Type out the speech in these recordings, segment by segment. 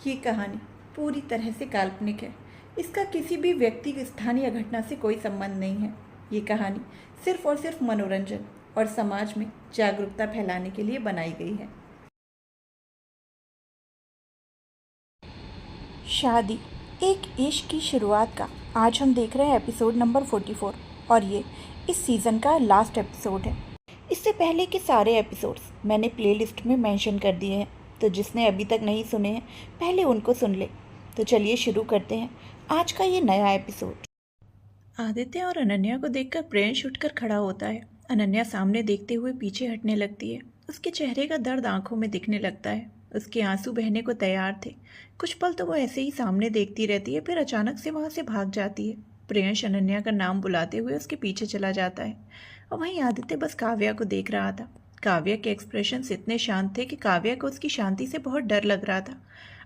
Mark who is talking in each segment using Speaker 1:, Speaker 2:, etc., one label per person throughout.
Speaker 1: ये कहानी पूरी तरह से काल्पनिक है। इसका किसी भी व्यक्ति, स्थान या घटना से कोई संबंध नहीं है। ये कहानी सिर्फ और सिर्फ मनोरंजन और समाज में जागरूकता फैलाने के लिए बनाई गई है।
Speaker 2: शादी एक इश्क की शुरुआत का आज हम देख रहे हैं एपिसोड नंबर 44 और ये इस सीज़न का लास्ट एपिसोड है। इससे पहले के सारे एपिसोड्स मैंने प्लेलिस्ट में मेंशन कर दिए हैं, तो जिसने अभी तक नहीं सुने हैं पहले उनको सुन ले। तो चलिए शुरू करते हैं आज का ये नया एपिसोड।
Speaker 1: आदित्य और अनन्या को देखकर प्रियंश उठकर खड़ा होता है। अनन्या सामने देखते हुए पीछे हटने लगती है। उसके चेहरे का दर्द आंखों में दिखने लगता है। उसके आंसू बहने को तैयार थे। कुछ पल तो वो ऐसे ही सामने देखती रहती है, फिर अचानक से वहां से भाग जाती है। प्रियंश अनन्या का नाम बुलाते हुए उसके पीछे चला जाता है और वहीं आदित्य बस काव्या को देख रहा था। काव्या के एक्सप्रेशंस इतने शांत थे कि काव्या को उसकी शांति से बहुत डर लग रहा था।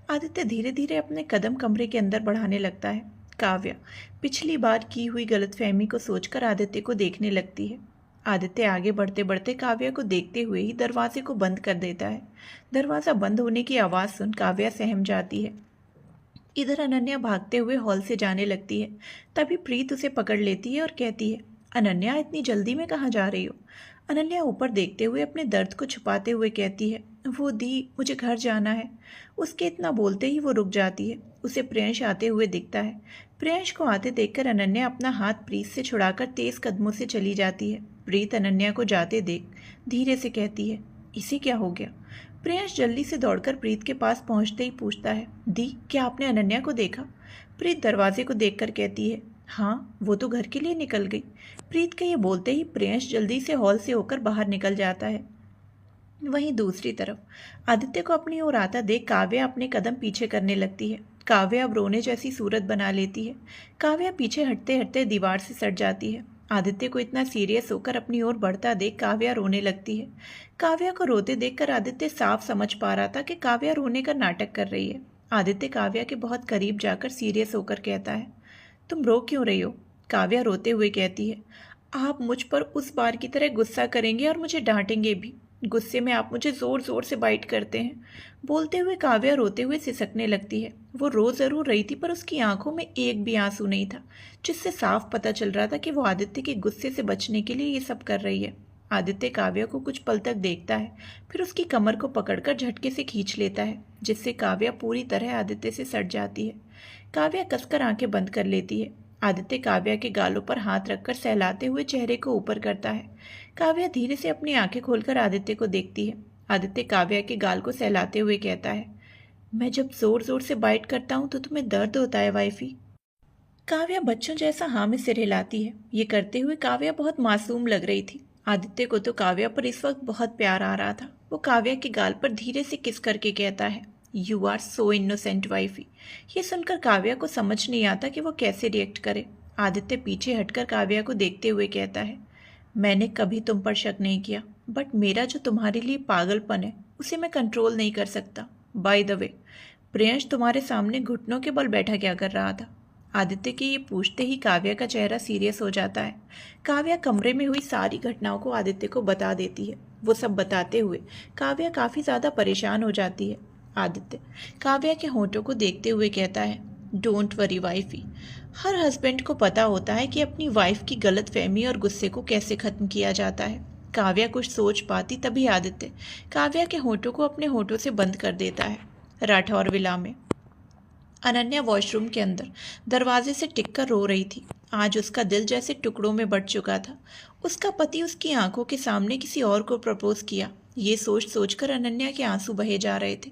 Speaker 1: आदित्य धीरे धीरे अपने कदम कमरे के अंदर बढ़ाने लगता है। काव्या पिछली बार की हुई गलतफहमी को सोचकर आदित्य को देखने लगती है। आदित्य आगे बढ़ते बढ़ते काव्या को देखते हुए ही दरवाजे को बंद कर देता है। दरवाज़ा बंद होने की आवाज़ सुन काव्या सहम जाती है। इधर अनन्या भागते हुए हॉल से जाने लगती है। तभी प्रीत उसे पकड़ लेती है और कहती है, अनन्या इतनी जल्दी में कहाँ जा रही हो? अनन्या ऊपर देखते हुए अपने दर्द को छुपाते हुए कहती है, वो दी, मुझे घर जाना है। उसके इतना बोलते ही वो रुक जाती है। उसे प्रियंश आते हुए दिखता है। प्रियंश को आते देखकर अनन्या अपना हाथ प्रीत से छुड़ाकर तेज कदमों से चली जाती है। प्रीत अनन्या को जाते देख धीरे से कहती है, इसे क्या हो गया? प्रियंश जल्दी से दौड़कर प्रीत के पास पहुंचते ही पूछता है, दी, क्या आपने अनन्या को देखा? प्रीत दरवाजे को देखकर कहती है, हाँ, वो तो घर के लिए निकल गई। प्रीत के ये बोलते ही प्रियंश जल्दी से हॉल से होकर बाहर निकल जाता है। वहीं दूसरी तरफ आदित्य को अपनी ओर आता देख काव्या अपने कदम पीछे करने लगती है। काव्या अब रोने जैसी सूरत बना लेती है। काव्या पीछे हटते हटते दीवार से सट जाती है। आदित्य को इतना सीरियस होकर अपनी ओर बढ़ता देख काव्या रोने लगती है। काव्या को रोते देखकर आदित्य साफ समझ पा रहा था कि काव्या रोने का नाटक कर रही है। आदित्य काव्या के बहुत करीब जाकर सीरियस होकर कहता है, तुम रो क्यों रही हो? काव्या रोते हुए कहती है, आप मुझ पर उस बार की तरह गुस्सा करेंगे और मुझे डांटेंगे भी। गुस्से में आप मुझे ज़ोर ज़ोर से बाइट करते हैं। बोलते हुए काव्या रोते हुए सिसकने लगती है। वो रो ज़रूर रही थी, पर उसकी आंखों में एक भी आंसू नहीं था, जिससे साफ पता चल रहा था कि वो आदित्य के गुस्से से बचने के लिए ये सब कर रही है। आदित्य काव्या को कुछ पल तक देखता है, फिर उसकी कमर को पकड़कर झटके से खींच लेता है, जिससे काव्या पूरी तरह आदित्य से सट जाती है। काव्या कसकर आंखें बंद कर लेती है। आदित्य काव्या के गालों पर हाथ रखकर सहलाते हुए चेहरे को ऊपर करता है। काव्या धीरे से अपनी आंखें खोलकर आदित्य को देखती है। आदित्य काव्या के गाल को सहलाते हुए कहता है, मैं जब जोर जोर से बाइट करता हूँ तो तुम्हें दर्द होता है वाइफी? काव्या बच्चों जैसा हाँ में सिर हिलाती है। ये करते हुए काव्या बहुत मासूम लग रही थी। आदित्य को तो काव्या पर इस वक्त बहुत प्यार आ रहा था। वो काव्या के गाल पर धीरे से किस करके कहता है, you are so innocent wifey. ये सुनकर काव्या को समझ नहीं आता कि वो कैसे रिएक्ट करे। आदित्य पीछे हटकर काव्या को देखते हुए कहता है, मैंने कभी तुम पर शक नहीं किया, बट मेरा जो तुम्हारे लिए पागलपन है उसे मैं कंट्रोल नहीं कर सकता। बाय द वे, प्रियंश तुम्हारे सामने घुटनों के बल बैठा क्या कर रहा था? आदित्य के ये पूछते ही काव्या का चेहरा सीरियस हो जाता है। काव्या कमरे में हुई सारी घटनाओं को आदित्य को बता देती है। वो सब बताते हुए काव्या काफ़ी ज़्यादा परेशान हो जाती है। आदित्य काव्या के होंठों को देखते हुए कहता है, don't worry wifey. Her husband को पता होता है कि अपनी वाइफ की गलतफहमी और गुस्से को कैसे ख़त्म किया जाता है। काव्या कुछ सोच पाती तभी आदित्य काव्या के होंठों को अपने होंठों से बंद कर देता है। राठौर विला में अनन्या वॉशरूम के अंदर दरवाजे से टिककर रो रही थी। आज उसका दिल जैसे टुकड़ों में बंट चुका था। उसका पति उसकी आंखों के सामने किसी और को प्रपोज किया। ये सोच सोचकर अनन्या के आंसू बहे जा रहे थे।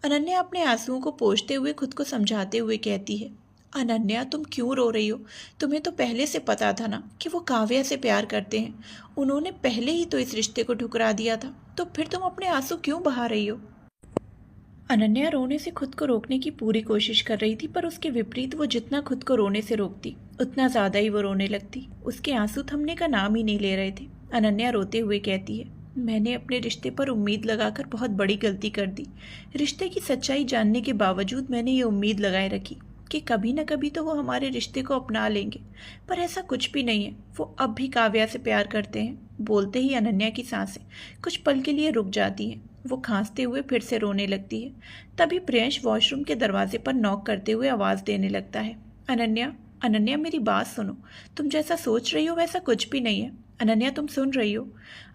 Speaker 1: अनन्या अपने आंसुओं को पोंछते हुए खुद को समझाते हुए कहती है, अनन्या, तुम क्यों रो रही हो? तुम्हें तो पहले से पता था ना कि वो काव्या से प्यार करते हैं। उन्होंने पहले ही तो इस रिश्ते को ठुकरा दिया था, तो फिर तुम अपने आंसू क्यों बहा रही हो? अनन्या रोने से खुद को रोकने की पूरी कोशिश कर रही थी, पर उसके विपरीत वो जितना खुद को रोने से रोकती उतना ज़्यादा ही वो रोने लगती। उसके आंसू थमने का नाम ही नहीं ले रहे थे। अनन्या रोते हुए कहती है, मैंने अपने रिश्ते पर उम्मीद लगाकर बहुत बड़ी गलती कर दी। रिश्ते की सच्चाई जानने के बावजूद मैंने ये उम्मीद लगाए रखी कि कभी न कभी तो वो हमारे रिश्ते को अपना लेंगे, पर ऐसा कुछ भी नहीं है। वो अब भी काव्या से प्यार करते हैं। बोलते ही अनन्या की सांसें कुछ पल के लिए रुक जाती हैं। वो खांसते हुए फिर से रोने लगती है। तभी प्रियंश वॉशरूम के दरवाजे पर नॉक करते हुए आवाज़ देने लगता है। अनन्या, अनन्या मेरी बात सुनो। तुम जैसा सोच रही हो वैसा कुछ भी नहीं है। अनन्या तुम सुन रही हो?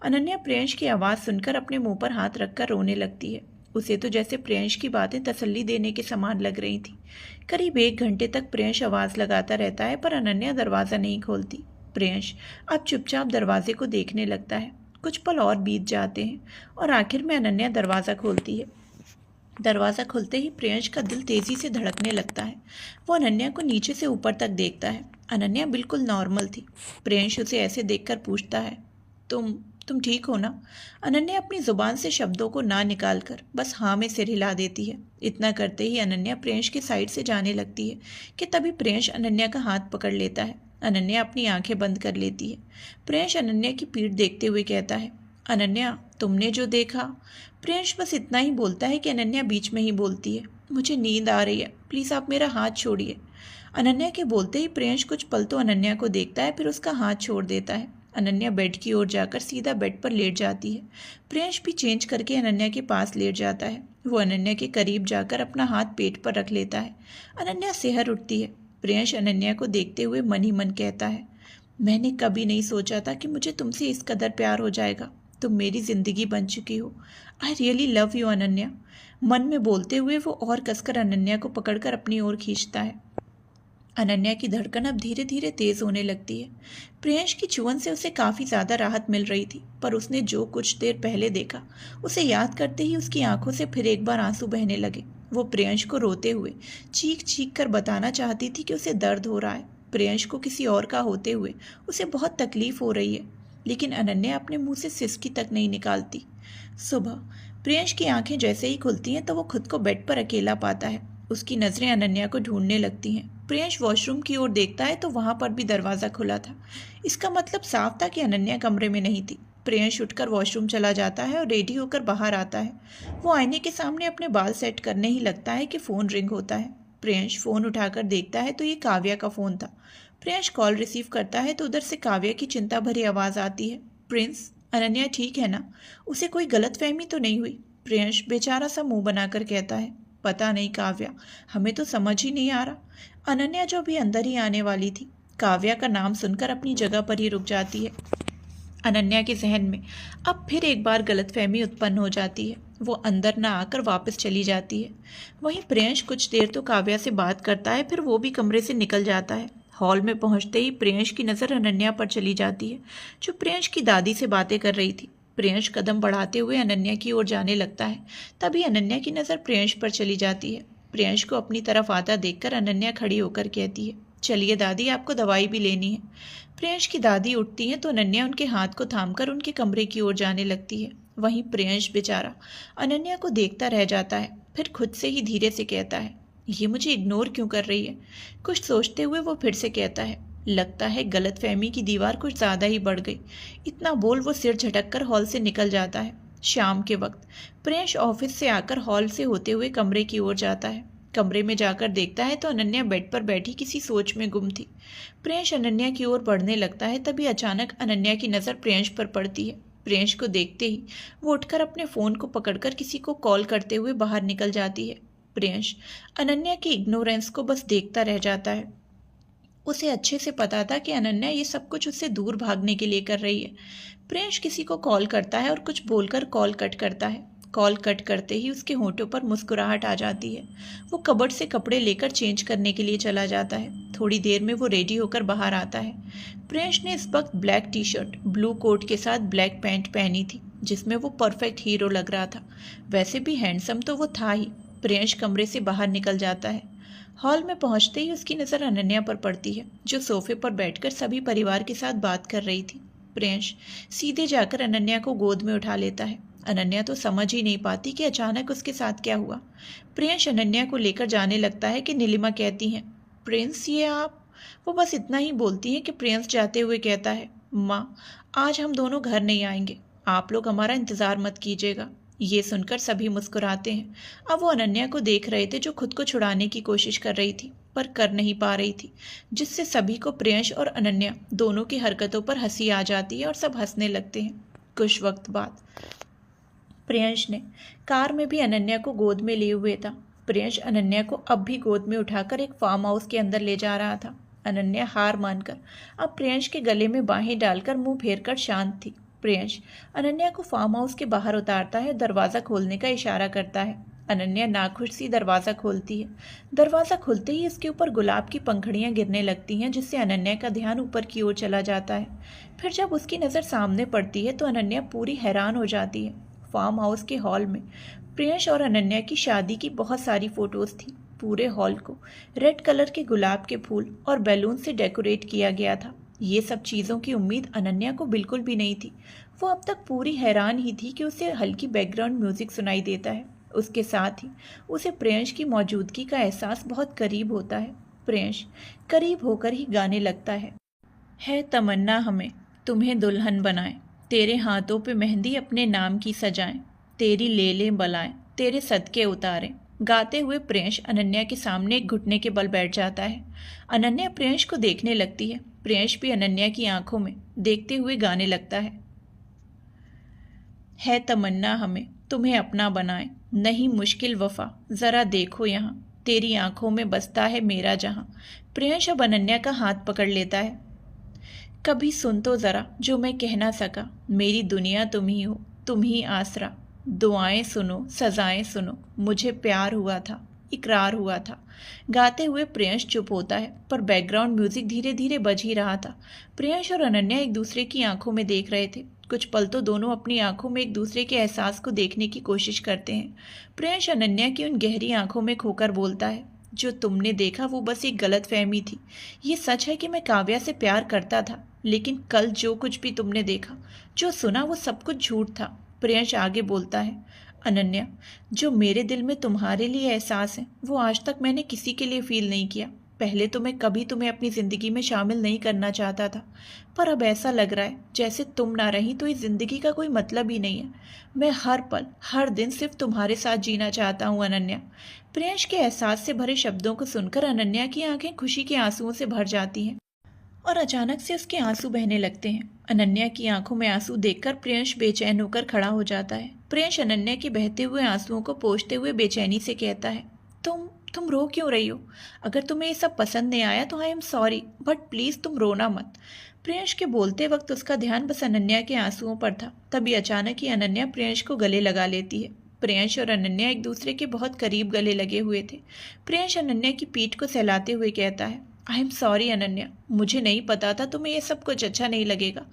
Speaker 1: अनन्या प्रियंश की आवाज़ सुनकर अपने मुंह पर हाथ रखकर रोने लगती है। उसे तो जैसे प्रियंश की बातें तसल्ली देने के समान लग रही थी। करीब 1 घंटे तक प्रियंश आवाज़ लगाता रहता है पर अनन्या दरवाज़ा नहीं खोलती। प्रियंश अब चुपचाप दरवाजे को देखने लगता है। कुछ पल और बीत जाते हैं और आखिर में अनन्या दरवाज़ा खोलती है। दरवाज़ा खुलते ही प्रियंश का दिल तेज़ी से धड़कने लगता है। वो अनन्या को नीचे से ऊपर तक देखता है। अनन्या बिल्कुल नॉर्मल थी। प्रियंश उसे ऐसे देखकर पूछता है, तुम ठीक हो ना? अनन्या अपनी ज़ुबान से शब्दों को ना निकालकर बस हाँ में सिर हिला देती है। इतना करते ही अनन्या प्रियंश के साइड से जाने लगती है कि तभी प्रियंश अनन्या का हाथ पकड़ लेता है। अनन्या अपनी आंखें बंद कर लेती है। प्रियंश अनन्या की पीठ देखते हुए कहता है, अनन्या तुमने जो देखा। प्रियंश बस इतना ही बोलता है कि अनन्या बीच में ही बोलती है, मुझे नींद आ रही है, प्लीज़ आप मेरा हाथ छोड़िए। अनन्या के बोलते ही प्रियंश कुछ पल तो अनन्या को देखता है, फिर उसका हाथ छोड़ देता है। अनन्या बेड की ओर जाकर सीधा बेड पर लेट जाती है। प्रियंश भी चेंज करके अनन्या के पास लेट जाता है। वो अनन्या के करीब जाकर अपना हाथ पेट पर रख लेता है। अनन्या सिहर उठती है। प्रियंश अनन्या को देखते हुए मन ही मन कहता है, मैंने कभी नहीं सोचा था कि मुझे तुमसे इस कदर प्यार हो जाएगा। तुम मेरी ज़िंदगी बन चुकी हो। I really love you Ananya. मन में बोलते हुए वो और कसकर अनन्या को पकड़कर अपनी ओर खींचता है। अनन्या की धड़कन अब धीरे धीरे तेज होने लगती है। प्रियंश की चुवन से उसे काफ़ी ज़्यादा राहत मिल रही थी, पर उसने जो कुछ देर पहले देखा उसे याद करते ही उसकी आंखों से फिर एक बार आंसू बहने लगे। वो प्रियंश को रोते हुए चीख चीख कर बताना चाहती थी कि उसे दर्द हो रहा है। प्रियंश को किसी और का होते हुए उसे बहुत तकलीफ हो रही है, लेकिन अनन्या अपने मुंह से सिसकी तक नहीं निकालती। सुबह प्रियंश की आंखें जैसे ही खुलती हैं तो वो खुद को बेड पर अकेला पाता है। उसकी नज़रें अनन्या को ढूंढने लगती हैं। प्रियंश वॉशरूम की ओर देखता है तो वहाँ पर भी दरवाज़ा खुला था। इसका मतलब साफ था कि अनन्या कमरे में नहीं थी। प्रियंश उठकर वॉशरूम चला जाता है और रेडी होकर बाहर आता है। वो आईने के सामने अपने बाल सेट करने ही लगता है कि फ़ोन रिंग होता है। प्रियंश फ़ोन उठाकर देखता है तो ये काव्या का फ़ोन था। प्रियंश कॉल रिसीव करता है तो उधर से काव्या की चिंता भरी आवाज़ आती है, प्रिंस, अनन्या ठीक है ना? उसे कोई गलतफहमी तो नहीं हुई? प्रियंश बेचारा सा मुंह बनाकर कहता है, पता नहीं काव्या, हमें तो समझ ही नहीं आ रहा। अनन्या जो अभी अंदर ही आने वाली थी, काव्या का नाम सुनकर अपनी जगह पर ही रुक जाती है। अनन्या के जहन में अब फिर एक बार गलतफहमी उत्पन्न हो जाती है। वो अंदर ना आकर वापस चली जाती है। वहीं प्रियंश कुछ देर तो काव्या से बात करता है, फिर वो भी कमरे से निकल जाता है। हॉल में पहुंचते ही प्रियंश की नज़र अनन्या पर चली जाती है, जो प्रियंश की दादी से बातें कर रही थी। प्रियंश कदम बढ़ाते हुए अनन्या की ओर जाने लगता है, तभी अनन्या की नज़र प्रियंश पर चली जाती है। प्रियंश को अपनी तरफ आता देखकर अनन्या खड़ी होकर कहती है, चलिए दादी, आपको दवाई भी लेनी है। प्रियंश की दादी उठती हैं तो अनन्या उनके हाथ को थामकर उनके कमरे की ओर जाने लगती है। वहीं प्रियंश बेचारा अनन्या को देखता रह जाता है, फिर खुद से ही धीरे से कहता है, ये मुझे इग्नोर क्यों कर रही है? कुछ सोचते हुए वो फिर से कहता है, लगता है गलतफहमी की दीवार कुछ ज़्यादा ही बढ़ गई। इतना बोल वो सिर झटककर हॉल से निकल जाता है। शाम के वक्त प्रियंश ऑफिस से आकर हॉल से होते हुए कमरे की ओर जाता है। कमरे में जाकर देखता है तो अनन्या बेड पर बैठी किसी सोच में गुम थी। प्रियंश अनन्या की ओर बढ़ने लगता है, तभी अचानक अनन्या की नज़र प्रियंश पर पड़ती है। प्रियंश को देखते ही वो उठकर अपने फ़ोन को पकड़कर किसी को कॉल करते हुए बाहर निकल जाती है। प्रियंश अनन्या की इग्नोरेंस को बस देखता रह जाता है। उसे अच्छे से पता था कि अनन्या ये सब कुछ उससे दूर भागने के लिए कर रही है। प्रियंश किसी को कॉल करता है और कुछ बोलकर कॉल कट करता है। कॉल कट करते ही उसके होठों पर मुस्कुराहट आ जाती है। वो कबर्ड से कपड़े लेकर चेंज करने के लिए चला जाता है। थोड़ी देर में वो रेडी होकर बाहर आता है। प्रियंश ने इस वक्त black T shirt, blue coat के साथ ब्लैक पैंट पहनी थी, जिसमें वो परफेक्ट हीरो लग रहा था। वैसे भी हैंडसम तो वो था ही। प्रियंश कमरे से बाहर निकल जाता है। हॉल में पहुंचते ही उसकी नज़र अनन्या पर पड़ती है, जो सोफे पर बैठकर सभी परिवार के साथ बात कर रही थी। प्रियंश सीधे जाकर अनन्या को गोद में उठा लेता है। अनन्या तो समझ ही नहीं पाती कि अचानक उसके साथ क्या हुआ। प्रियंश अनन्या को लेकर जाने लगता है कि नीलिमा कहती हैं, प्रिंस ये आप? वो बस इतना ही बोलती हैं कि प्रियंश जाते हुए कहता है, माँ आज हम दोनों घर नहीं आएंगे, आप लोग हमारा इंतज़ार मत कीजिएगा। ये सुनकर सभी मुस्कुराते हैं। अब वो अनन्या को देख रहे थे, जो खुद को छुड़ाने की कोशिश कर रही थी पर कर नहीं पा रही थी, जिससे सभी को प्रियंश और अनन्या दोनों की हरकतों पर हंसी आ जाती है और सब हंसने लगते हैं। कुछ वक्त बाद प्रियंश ने कार में भी अनन्या को गोद में लिए हुए था। प्रियंश अनन्या को अब भी गोद में उठाकर एक फार्म हाउस के अंदर ले जा रहा था। अनन्या हार मानकर अब प्रियंश के गले में बाहें डालकर मुंह फेर कर शांत थी। प्रियंश अनन्या को फार्म हाउस के बाहर उतारता है, दरवाज़ा खोलने का इशारा करता है। अनन्या नाखुश सी दरवाज़ा खोलती है। दरवाज़ा खुलते ही इसके ऊपर गुलाब की पंखुड़ियाँ गिरने लगती हैं, जिससे अनन्या का ध्यान ऊपर की ओर चला जाता है। फिर जब उसकी नज़र सामने पड़ती है तो अनन्या पूरी हैरान हो जाती है। फार्म हाउस के हॉल में प्रियंश और अनन्या की शादी की बहुत सारी फ़ोटोज़ थी। पूरे हॉल को रेड कलर के गुलाब के फूल और बैलून से डेकोरेट किया गया था। ये सब चीज़ों की उम्मीद अनन्या को बिल्कुल भी नहीं थी। वो अब तक पूरी हैरान ही थी कि उसे हल्की बैकग्राउंड म्यूज़िक सुनाई देता है। उसके साथ ही उसे प्रियंश की मौजूदगी का एहसास बहुत करीब होता है। प्रियंश करीब होकर ही गाने लगता है तमन्ना हमें तुम्हें दुल्हन बनाए, तेरे हाथों पे मेहंदी अपने नाम की सजाएं, तेरी ले ले बलाएं, तेरे सदके उतारें। गाते हुए प्रियंश अनन्या के सामने एक घुटने के बल बैठ जाता है। अनन्या प्रियंश को देखने लगती है। प्रियंश भी अनन्या की आंखों में देखते हुए गाने लगता है तमन्ना हमें तुम्हें अपना बनाए, नहीं मुश्किल वफा ज़रा देखो यहाँ, तेरी आंखों में बसता है मेरा जहाँ। प्रियंश अब अनन्या का हाथ पकड़ लेता है। कभी सुन तो ज़रा जो मैं कह ना सका, मेरी दुनिया तुम ही हो, तुम ही आसरा, दुआएं सुनो सजाएं सुनो, मुझे प्यार हुआ था इकरार हुआ था। गाते हुए प्रियंश चुप होता है, पर बैकग्राउंड म्यूजिक धीरे धीरे बज ही रहा था। प्रियंश और अनन्या एक दूसरे की आंखों में देख रहे थे। कुछ पल तो दोनों अपनी आंखों में एक दूसरे के एहसास को देखने की कोशिश करते हैं। प्रियंश अनन्या की उन गहरी आंखों में खोकर बोलता है, जो तुमने देखा वो बस एक गलत फहमी थी। ये सच है कि मैं काव्या से प्यार करता था, लेकिन कल जो कुछ भी तुमने देखा, जो सुना, वो सब कुछ झूठ था। प्रियंश आगे बोलता है, अनन्या, जो मेरे दिल में तुम्हारे लिए एहसास है वो आज तक मैंने किसी के लिए फील नहीं किया। पहले तो मैं कभी तुम्हें अपनी ज़िंदगी में शामिल नहीं करना चाहता था, पर अब ऐसा लग रहा है जैसे तुम ना रही तो इस ज़िंदगी का कोई मतलब ही नहीं है। मैं हर पल हर दिन सिर्फ तुम्हारे साथ जीना चाहता हूँ अनन्या। प्रियंश के एहसास से भरे शब्दों को सुनकर अनन्या की आंखें खुशी के आंसुओं से भर जाती हैं और अचानक से उसके आंसू बहने लगते हैं। अनन्या की आंखों में आंसू देखकर प्रियंश बेचैन होकर खड़ा हो जाता है। प्रियंश अनन्या के बहते हुए आंसुओं को पोंछते हुए बेचैनी से कहता है, तुम रो क्यों रही हो? अगर तुम्हें ये सब पसंद नहीं आया तो I am sorry, but please तुम रोना मत। प्रियंश के बोलते वक्त उसका ध्यान बस अनन्या के आंसुओं पर था। तभी अचानक ही अनन्या प्रियंश को गले लगा लेती है। प्रियंश और अनन्या एक दूसरे के बहुत करीब गले लगे हुए थे। प्रियंश अनन्या की पीठ को सहलाते हुए कहता है, आई एम सॉरी अनन्या, मुझे नहीं पता था तुम्हें ये सब कुछ अच्छा नहीं लगेगा।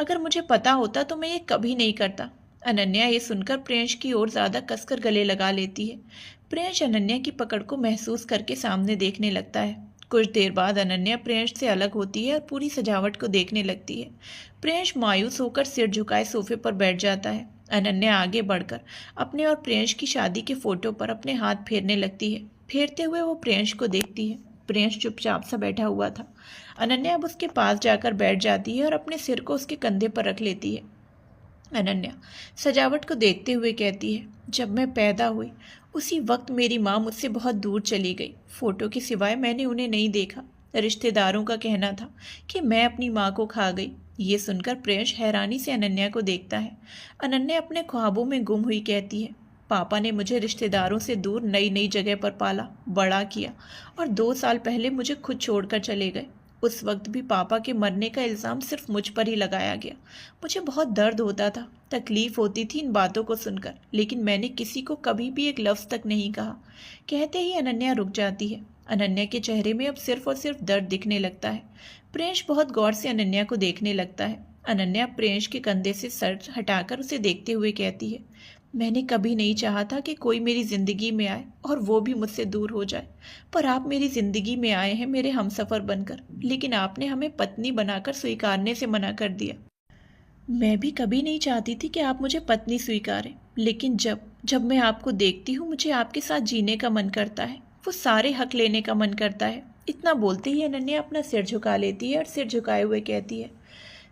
Speaker 1: अगर मुझे पता होता तो मैं ये कभी नहीं करता। अनन्या ये सुनकर प्रियंश की ओर ज़्यादा कसकर गले लगा लेती है। प्रियंश अनन्या की पकड़ को महसूस करके सामने देखने लगता है। कुछ देर बाद अनन्या प्रियंश से अलग होती है और पूरी सजावट को देखने लगती है। प्रियंश मायूस होकर सिर झुकाए सोफे पर बैठ जाता है। अनन्या आगे बढ़कर अपने और प्रियंश की शादी के फोटो पर अपने हाथ फेरने लगती है। फेरते हुए वो प्रियंश को देखती है। प्रियंश चुपचाप सा बैठा हुआ था। अनन्या अब उसके पास जाकर बैठ जाती है और अपने सिर को उसके कंधे पर रख लेती है। अनन्या सजावट को देखते हुए कहती है, जब मैं पैदा हुई उसी वक्त मेरी माँ मुझसे बहुत दूर चली गई। फोटो के सिवाय मैंने उन्हें नहीं देखा। रिश्तेदारों का कहना था कि मैं अपनी माँ को खा गई। ये सुनकर प्रियंश हैरानी से अनन्या को देखता है। अनन्या अपने ख्वाबों में गुम हुई कहती है, पापा ने मुझे रिश्तेदारों से दूर नई नई जगह पर पाला, बड़ा किया और 2 साल पहले मुझे खुद छोड़कर चले गए। उस वक्त भी पापा के मरने का इल्ज़ाम सिर्फ मुझ पर ही लगाया गया। मुझे बहुत दर्द होता था, तकलीफ़ होती थी इन बातों को सुनकर, लेकिन मैंने किसी को कभी भी एक लफ्ज़ तक नहीं कहा। कहते ही अनन्या रुक जाती है। अनन्या के चेहरे में अब सिर्फ और सिर्फ दर्द दिखने लगता है। प्रियंश बहुत गौर से अनन्या को देखने लगता है। अनन्या प्रियंश के कंधे से सर हटाकर उसे देखते हुए कहती है, मैंने कभी नहीं चाहा था कि कोई मेरी ज़िंदगी में आए और वो भी मुझसे दूर हो जाए, पर आप मेरी ज़िंदगी में आए हैं मेरे हमसफ़र बनकर, लेकिन आपने हमें पत्नी बनाकर स्वीकारने से मना कर दिया। मैं भी कभी नहीं चाहती थी कि आप मुझे पत्नी स्वीकारें, लेकिन जब मैं आपको देखती हूँ मुझे आपके साथ जीने का मन करता है, वो सारे हक लेने का मन करता है। इतना बोलते ही अनन्या अपना सिर झुका लेती है और सिर झुकाए हुए कहती है,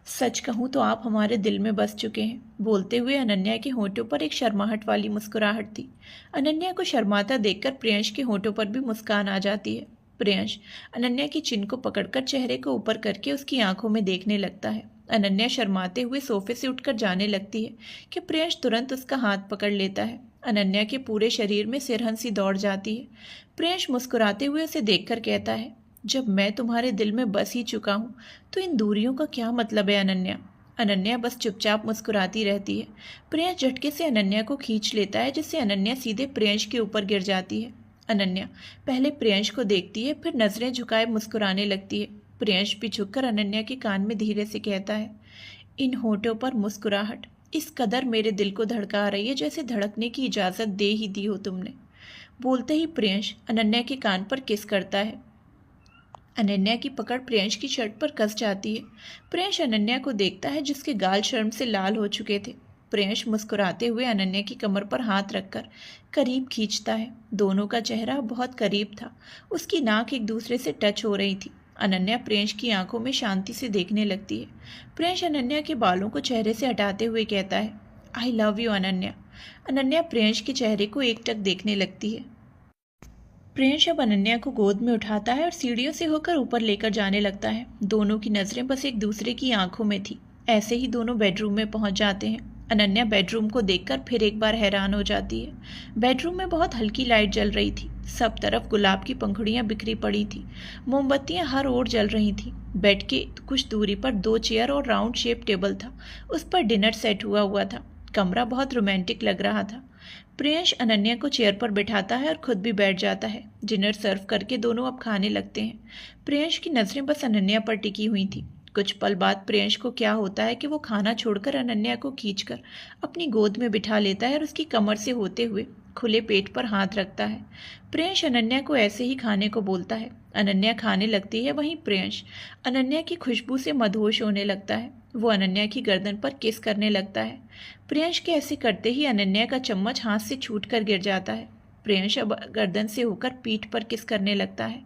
Speaker 1: सच कहूँ तो आप हमारे दिल में बस चुके हैं। बोलते हुए अनन्या के होंठों पर एक शर्माहट वाली मुस्कुराहट थी। अनन्या को शर्माता देखकर प्रियंश के होंठों पर भी मुस्कान आ जाती है। प्रियंश अनन्या की चिन को पकड़कर चेहरे को ऊपर करके उसकी आंखों में देखने लगता है। अनन्या शर्माते हुए सोफे से उठकर जाने लगती है कि प्रियंश तुरंत उसका हाथ पकड़ लेता है। अनन्या के पूरे शरीर में सिरहंसी दौड़ जाती है। प्रियंश मुस्कुराते हुए उसे देखकर कहता है, जब मैं तुम्हारे दिल में बस ही चुका हूँ तो इन दूरियों का क्या मतलब है अनन्या। अनन्या बस चुपचाप मुस्कुराती रहती है। प्रियंश झटके से अनन्या को खींच लेता है, जिससे अनन्या सीधे प्रियंश के ऊपर गिर जाती है। अनन्या पहले प्रियंश को देखती है, फिर नजरें झुकाए मुस्कुराने लगती है। प्रियंश भी झुककर अनन्या के कान में धीरे से कहता है, इन होठों पर मुस्कुराहट इस कदर मेरे दिल को धड़का रही है जैसे धड़कने की इजाज़त दे ही दी हो तुमने। बोलते ही प्रियंश अनन्या के कान पर किस करता है। अनन्या की पकड़ प्रियंश की शर्ट पर कस जाती है। प्रियंश अनन्या को देखता है, जिसके गाल शर्म से लाल हो चुके थे। प्रियंश मुस्कुराते हुए अनन्या की कमर पर हाथ रखकर करीब खींचता है। दोनों का चेहरा बहुत करीब था। उसकी नाक एक दूसरे से टच हो रही थी। अनन्या प्रियंश की आंखों में शांति से देखने लगती है। प्रियंश अनन्या के बालों को चेहरे से हटाते हुए कहता है, I love you Ananya. Ananya Priyansh के चेहरे को एकटक देखने लगती है। प्रियंश अब अनन्या को गोद में उठाता है और सीढ़ियों से होकर ऊपर लेकर जाने लगता है। दोनों की नज़रें बस एक दूसरे की आंखों में थी। ऐसे ही दोनों बेडरूम में पहुंच जाते हैं। अनन्या बेडरूम को देखकर फिर एक बार हैरान हो जाती है। बेडरूम में बहुत हल्की लाइट जल रही थी। सब तरफ गुलाब की पंखुड़ियां बिखरी पड़ी थी। मोमबत्तियां हर ओर जल रही थी। बेड के कुछ दूरी पर 2 चेयर और राउंड शेप टेबल था। उस पर डिनर सेट हुआ था। कमरा बहुत रोमांटिक लग रहा था। प्रियंश अनन्या को चेयर पर बिठाता है और खुद भी बैठ जाता है। डिनर सर्व करके दोनों अब खाने लगते हैं। प्रियंश की नज़रें बस अनन्या पर टिकी हुई थी। कुछ पल बाद प्रियंश को क्या होता है कि वो खाना छोड़कर अनन्या को खींचकर अपनी गोद में बिठा लेता है और उसकी कमर से होते हुए खुले पेट पर हाथ रखता है। प्रियंश अनन्या को ऐसे ही खाने को बोलता है। अनन्या खाने लगती है। वहीं प्रियंश अनन्या की खुशबू से मदहोश होने लगता है। वो अनन्या की गर्दन पर किस करने लगता है। प्रियंश के ऐसे करते ही अनन्या का चम्मच हाथ से छूटकर गिर जाता है। प्रियंश अब गर्दन से होकर पीठ पर किस करने लगता है।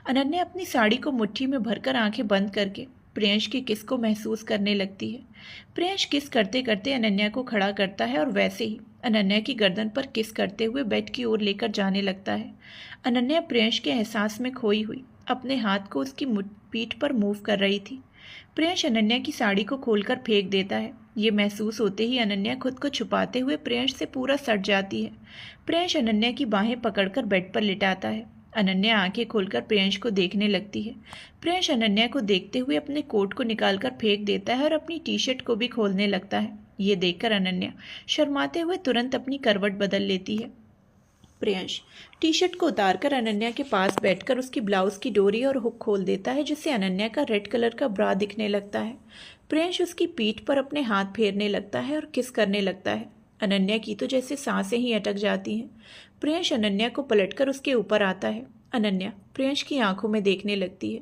Speaker 1: अनन्या अपनी साड़ी को मुट्ठी में भरकर आंखें बंद करके प्रियंश की किस को महसूस करने लगती है। प्रियंश किस करते करते अनन्या को खड़ा करता है और वैसे ही अनन्या की गर्दन पर किस करते हुए बेड की ओर लेकर जाने लगता है। अनन्या प्रियंश के एहसास में खोई हुई अपने हाथ को उसकी पीठ पर मूव कर रही थी। प्रियंश अनन्या की साड़ी को खोलकर फेंक देता है। ये महसूस होते ही अनन्या खुद को छुपाते हुए प्रियंश से पूरा सट जाती है। प्रियंश अनन्या की बाहें पकड़कर बेड पर लिटाता है। अनन्या आंखें खोलकर प्रियंश को देखने लगती है। प्रियंश अनन्या को देखते हुए अपने कोट को निकालकर फेंक देता है और अपनी टी शर्ट को भी खोलने लगता है। ये देखकर अनन्या शर्माते हुए तुरंत अपनी करवट बदल लेती है। प्रियंश टी शर्ट को उतारकर अनन्या के पास बैठकर उसकी ब्लाउज की डोरी और हुक खोल देता है, जिससे अनन्या का रेड कलर का ब्रा दिखने लगता है। प्रियंश उसकी पीठ पर अपने हाथ फेरने लगता है और किस करने लगता है। अनन्या की तो जैसे सांसें ही अटक जाती हैं। प्रियंश अनन्या को पलटकर उसके ऊपर आता है। अनन्या प्रियंश की आंखों में देखने लगती है।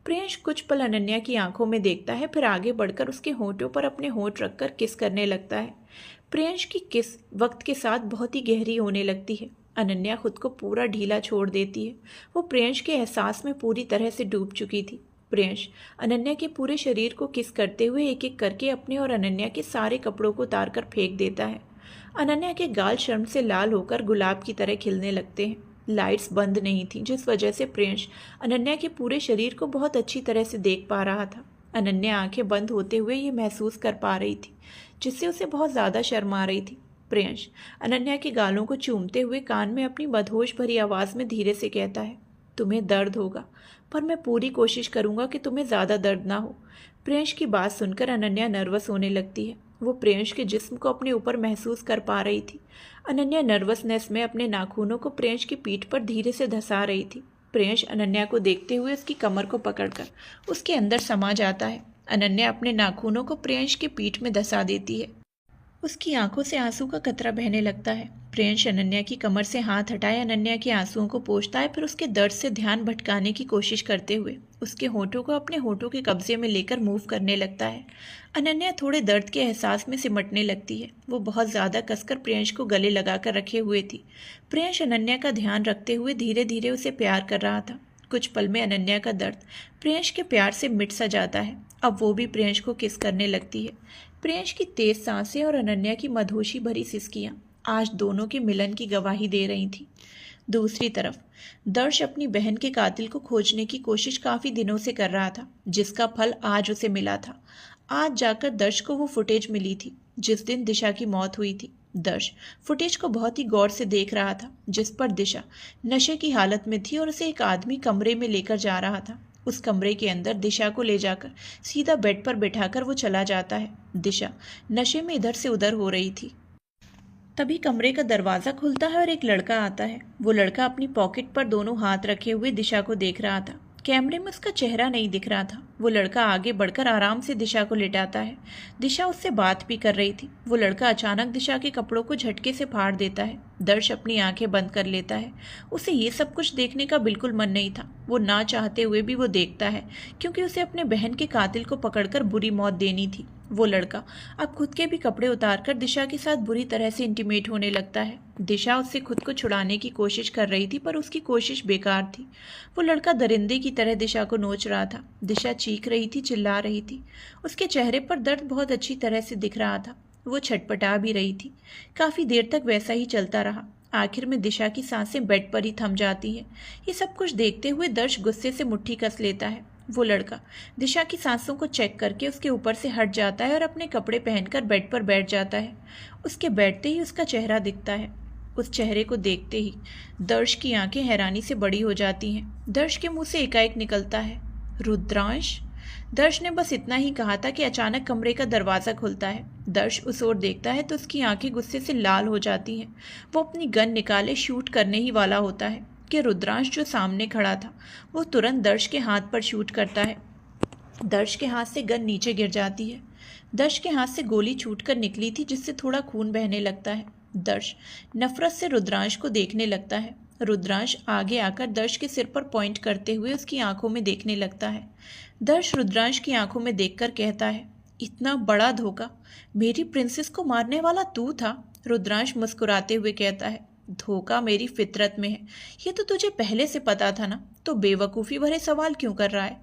Speaker 1: प्रियंश कुछ पल अनन्या की आंखों में देखता है, फिर आगे बढ़कर उसके होंठों पर अपने होंठ रखकर किस करने लगता है। प्रियंश की किस वक्त के साथ बहुत ही गहरी होने लगती है। अनन्या खुद को पूरा ढीला छोड़ देती है। वो प्रियंश के एहसास में पूरी तरह से डूब चुकी थी। प्रियंश अनन्या के पूरे शरीर को किस करते हुए एक एक करके अपने और अनन्या के सारे कपड़ों को उतार कर फेंक देता है। अनन्या के गाल शर्म से लाल होकर गुलाब की तरह खिलने लगते हैं। लाइट्स बंद नहीं थी, जिस वजह से प्रियंश अनन्या के पूरे शरीर को बहुत अच्छी तरह से देख पा रहा था। अनन्या आंखें बंद होते हुए ये महसूस कर पा रही थी, जिससे उसे बहुत ज़्यादा शर्म आ रही थी। प्रियंश अनन्या के गालों को चूमते हुए कान में अपनी मदहोश भरी आवाज़ में धीरे से कहता है, तुम्हें दर्द होगा, पर मैं पूरी कोशिश करूँगा कि तुम्हें ज़्यादा दर्द ना हो। प्रियंश की बात सुनकर अनन्या नर्वस होने लगती है। वो प्रियंश के जिस्म को अपने ऊपर महसूस कर पा रही थी। अनन्या नर्वसनेस में अपने नाखूनों को प्रियंश की पीठ पर धीरे से धंसा रही थी। प्रियंश अनन्या को देखते हुए उसकी कमर को पकड़कर उसके अंदर समा जाता है। अनन्या अपने नाखूनों को प्रियंश की पीठ में धंसा देती है। उसकी आंखों से आंसू का कतरा बहने लगता है। प्रियंश अनन्या की कमर से हाथ हटाए अनन्या के आंसुओं को पोंछता है, फिर उसके दर्द से ध्यान भटकाने की कोशिश करते हुए उसके होठों को अपने होठों के कब्जे में लेकर मूव करने लगता है। अनन्या थोड़े दर्द के एहसास में सिमटने लगती है। वो बहुत ज़्यादा कसकर प्रियंश को गले लगाकर रखे हुए थी। प्रियंश अनन्या का ध्यान रखते हुए धीरे धीरे उसे प्यार कर रहा था। कुछ पल में अनन्या का दर्द प्रियंश के प्यार से मिट सा जाता है। अब वो भी प्रियंश को किस करने लगती है। प्रियंश की तेज सांसें और अनन्या की मधोशी भरी सिसकियां आज दोनों के मिलन की गवाही दे रही थी। दूसरी तरफ दर्श अपनी बहन के कातिल को खोजने की कोशिश काफ़ी दिनों से कर रहा था, जिसका फल आज उसे मिला था। आज जाकर दर्श को वो फुटेज मिली थी जिस दिन दिशा की मौत हुई थी। दर्श फुटेज को बहुत ही गौर से देख रहा था जिस पर दिशा नशे की हालत में थी और उसे एक आदमी कमरे में लेकर जा रहा था। उस कमरे के अंदर दिशा को ले जाकर सीधा बेड पर बैठाकर वो चला जाता है। दिशा नशे में इधर से उधर हो रही थी। तभी कमरे का दरवाज़ा खुलता है और एक लड़का आता है। वो लड़का अपनी पॉकेट पर दोनों हाथ रखे हुए दिशा को देख रहा था। कैमरे में उसका चेहरा नहीं दिख रहा था। वो लड़का आगे बढ़कर आराम से दिशा को लेटाता है। दिशा उससे बात भी कर रही थी। वो लड़का अचानक दिशा के कपड़ों को झटके से फाड़ देता है। दर्श अपनी आंखें बंद कर लेता है। उसे ये सब कुछ देखने का बिल्कुल मन नहीं था। वो ना चाहते हुए भी वो देखता है क्योंकि उसे अपने बहन के कातिल को पकड़कर बुरी मौत देनी थी। वो लड़का अब खुद के भी कपड़े उतारकर दिशा के साथ बुरी तरह से इंटीमेट होने लगता है। दिशा उससे खुद को छुड़ाने की कोशिश कर रही थी पर उसकी कोशिश बेकार थी। वो लड़का दरिंदे की तरह दिशा को नोच रहा था। दिशा चीख रही थी, चिल्ला रही थी। उसके चेहरे पर दर्द बहुत अच्छी तरह से दिख रहा था। वो छटपटा भी रही थी। काफ़ी देर तक वैसा ही चलता रहा। आखिर में दिशा की सांसें बेड पर ही थम जाती हैं। ये सब कुछ देखते हुए दर्श गुस्से से मुट्ठी कस लेता है। वो लड़का दिशा की सांसों को चेक करके उसके ऊपर से हट जाता है और अपने कपड़े पहनकर बेड पर बैठ जाता है। उसके बैठते ही उसका चेहरा दिखता है। उस चेहरे को देखते ही दर्श की आंखें हैरानी से बड़ी हो जाती हैं। दर्श के मुंह से एकाएक निकलता है, रुद्रांश। दर्श ने बस इतना ही कहा था कि अचानक कमरे का दरवाज़ा खुलता है। दर्श उस ओर देखता है तो उसकी आंखें गुस्से से लाल हो जाती हैं। वो अपनी गन निकाले शूट करने ही वाला होता है कि रुद्रांश जो सामने खड़ा था वो तुरंत दर्श के हाथ पर शूट करता है। दर्श के हाथ से गन नीचे गिर जाती है। दर्श के हाथ से गोली छूटकर निकली थी जिससे थोड़ा खून बहने लगता है। दर्श नफरत से रुद्रांश को देखने लगता है। रुद्रांश आगे आकर दर्श के सिर पर पॉइंट करते हुए उसकी आंखों में देखने लगता है। दर्श रुद्रांश की आंखों में देखकर कहता है, इतना बड़ा धोखा, मेरी प्रिंसेस को मारने वाला तू था। रुद्रांश मुस्कुराते हुए कहता है, धोखा मेरी फितरत में है, ये तो तुझे पहले से पता था ना, तो बेवकूफ़ी भरे सवाल क्यों कर रहा है।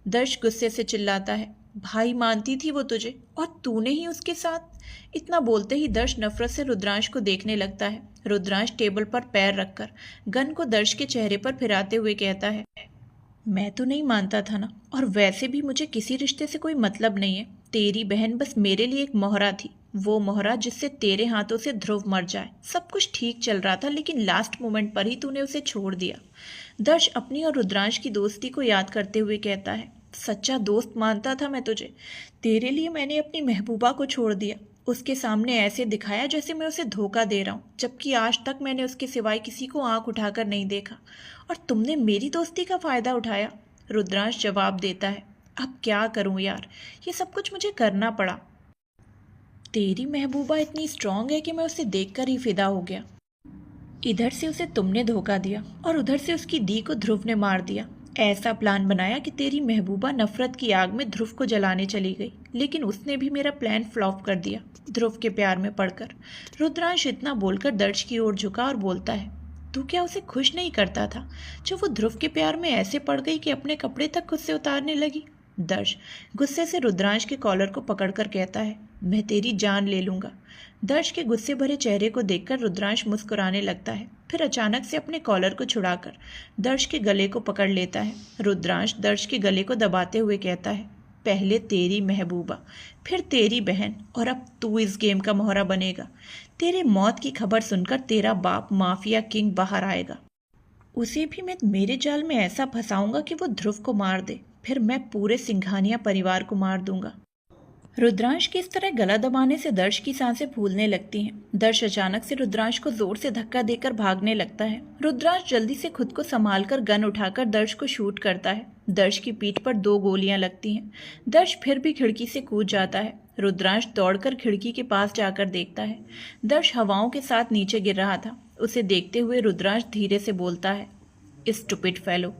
Speaker 1: दर्श गुस्से से चिल्लाता है, भाई मानती थी वो तुझे और तूने ही उसके साथ। इतना बोलते ही दर्श नफरत से रुद्रांश को देखने लगता है। रुद्रांश टेबल पर पैर रखकर गन को दर्श के चेहरे पर फिराते हुए कहता है, मैं तो नहीं मानता था ना, और वैसे भी मुझे किसी रिश्ते से कोई मतलब नहीं है। तेरी बहन बस मेरे लिए एक मोहरा थी, वो मोहरा जिससे तेरे हाथों से ध्रुव मर जाए। सब कुछ ठीक चल रहा था लेकिन लास्ट मोमेंट पर ही तूने उसे छोड़ दिया। दर्श अपनी और रुद्रांश की दोस्ती को याद करते हुए कहता है, सच्चा दोस्त मानता था मैं तुझे। तेरे लिए मैंने अपनी महबूबा को छोड़ दिया, उसके सामने ऐसे दिखाया जैसे मैं उसे धोखा दे रहा हूँ, जबकि आज तक मैंने उसके सिवाय किसी को आंख उठाकर नहीं देखा, और तुमने मेरी दोस्ती का फ़ायदा उठाया। रुद्रांश जवाब देता है, अब क्या करूँ यार, ये सब कुछ मुझे करना पड़ा। तेरी महबूबा इतनी स्ट्रांग है कि मैं उसे देखकर ही फिदा हो गया। इधर से उसे तुमने धोखा दिया और उधर से उसकी दी को ध्रुव ने मार दिया। ऐसा प्लान बनाया कि तेरी महबूबा नफरत की आग में ध्रुव को जलाने चली गई, लेकिन उसने भी मेरा प्लान फ्लॉप कर दिया ध्रुव के प्यार में पड़कर। रुद्रांश इतना बोलकर दर्श की ओर झुका और बोलता है, तू क्या उसे खुश नहीं करता था जो वो ध्रुव के प्यार में ऐसे पड़ गई कि अपने कपड़े तक खुद से उतारने लगी। दर्श गुस्से से रुद्रांश के कॉलर को पकड़कर कहता है, मैं तेरी जान ले लूंगा। दर्श के गुस्से भरे चेहरे को देखकर रुद्रांश मुस्कुराने लगता है, फिर अचानक से अपने कॉलर को छुड़ाकर दर्श के गले को पकड़ लेता है। रुद्रांश दर्श के गले को दबाते हुए कहता है, पहले तेरी महबूबा, फिर तेरी बहन, और अब तू इस गेम का मोहरा बनेगा। तेरे मौत की खबर सुनकर तेरा बाप माफिया किंग बाहर आएगा, उसे भी मैं मेरे जाल में ऐसा फंसाऊंगा कि वो ध्रुव को मार दे, फिर मैं पूरे सिंघानिया परिवार को मार दूंगा। रुद्रांश की इस तरह गला दबाने से दर्श की सांसें फूलने लगती हैं। दर्श अचानक से रुद्रांश को जोर से धक्का देकर भागने लगता है। रुद्रांश जल्दी से खुद को संभालकर गन उठाकर दर्श को शूट करता है। दर्श की पीठ पर 2 गोलियां लगती हैं। दर्श फिर भी खिड़की से कूद जाता है। रुद्रांश दौड़कर खिड़की के पास जाकर देखता है। दर्श हवाओं के साथ नीचे गिर रहा था। उसे देखते हुए रुद्रांश धीरे से बोलता है, स्टूपिड फेलो।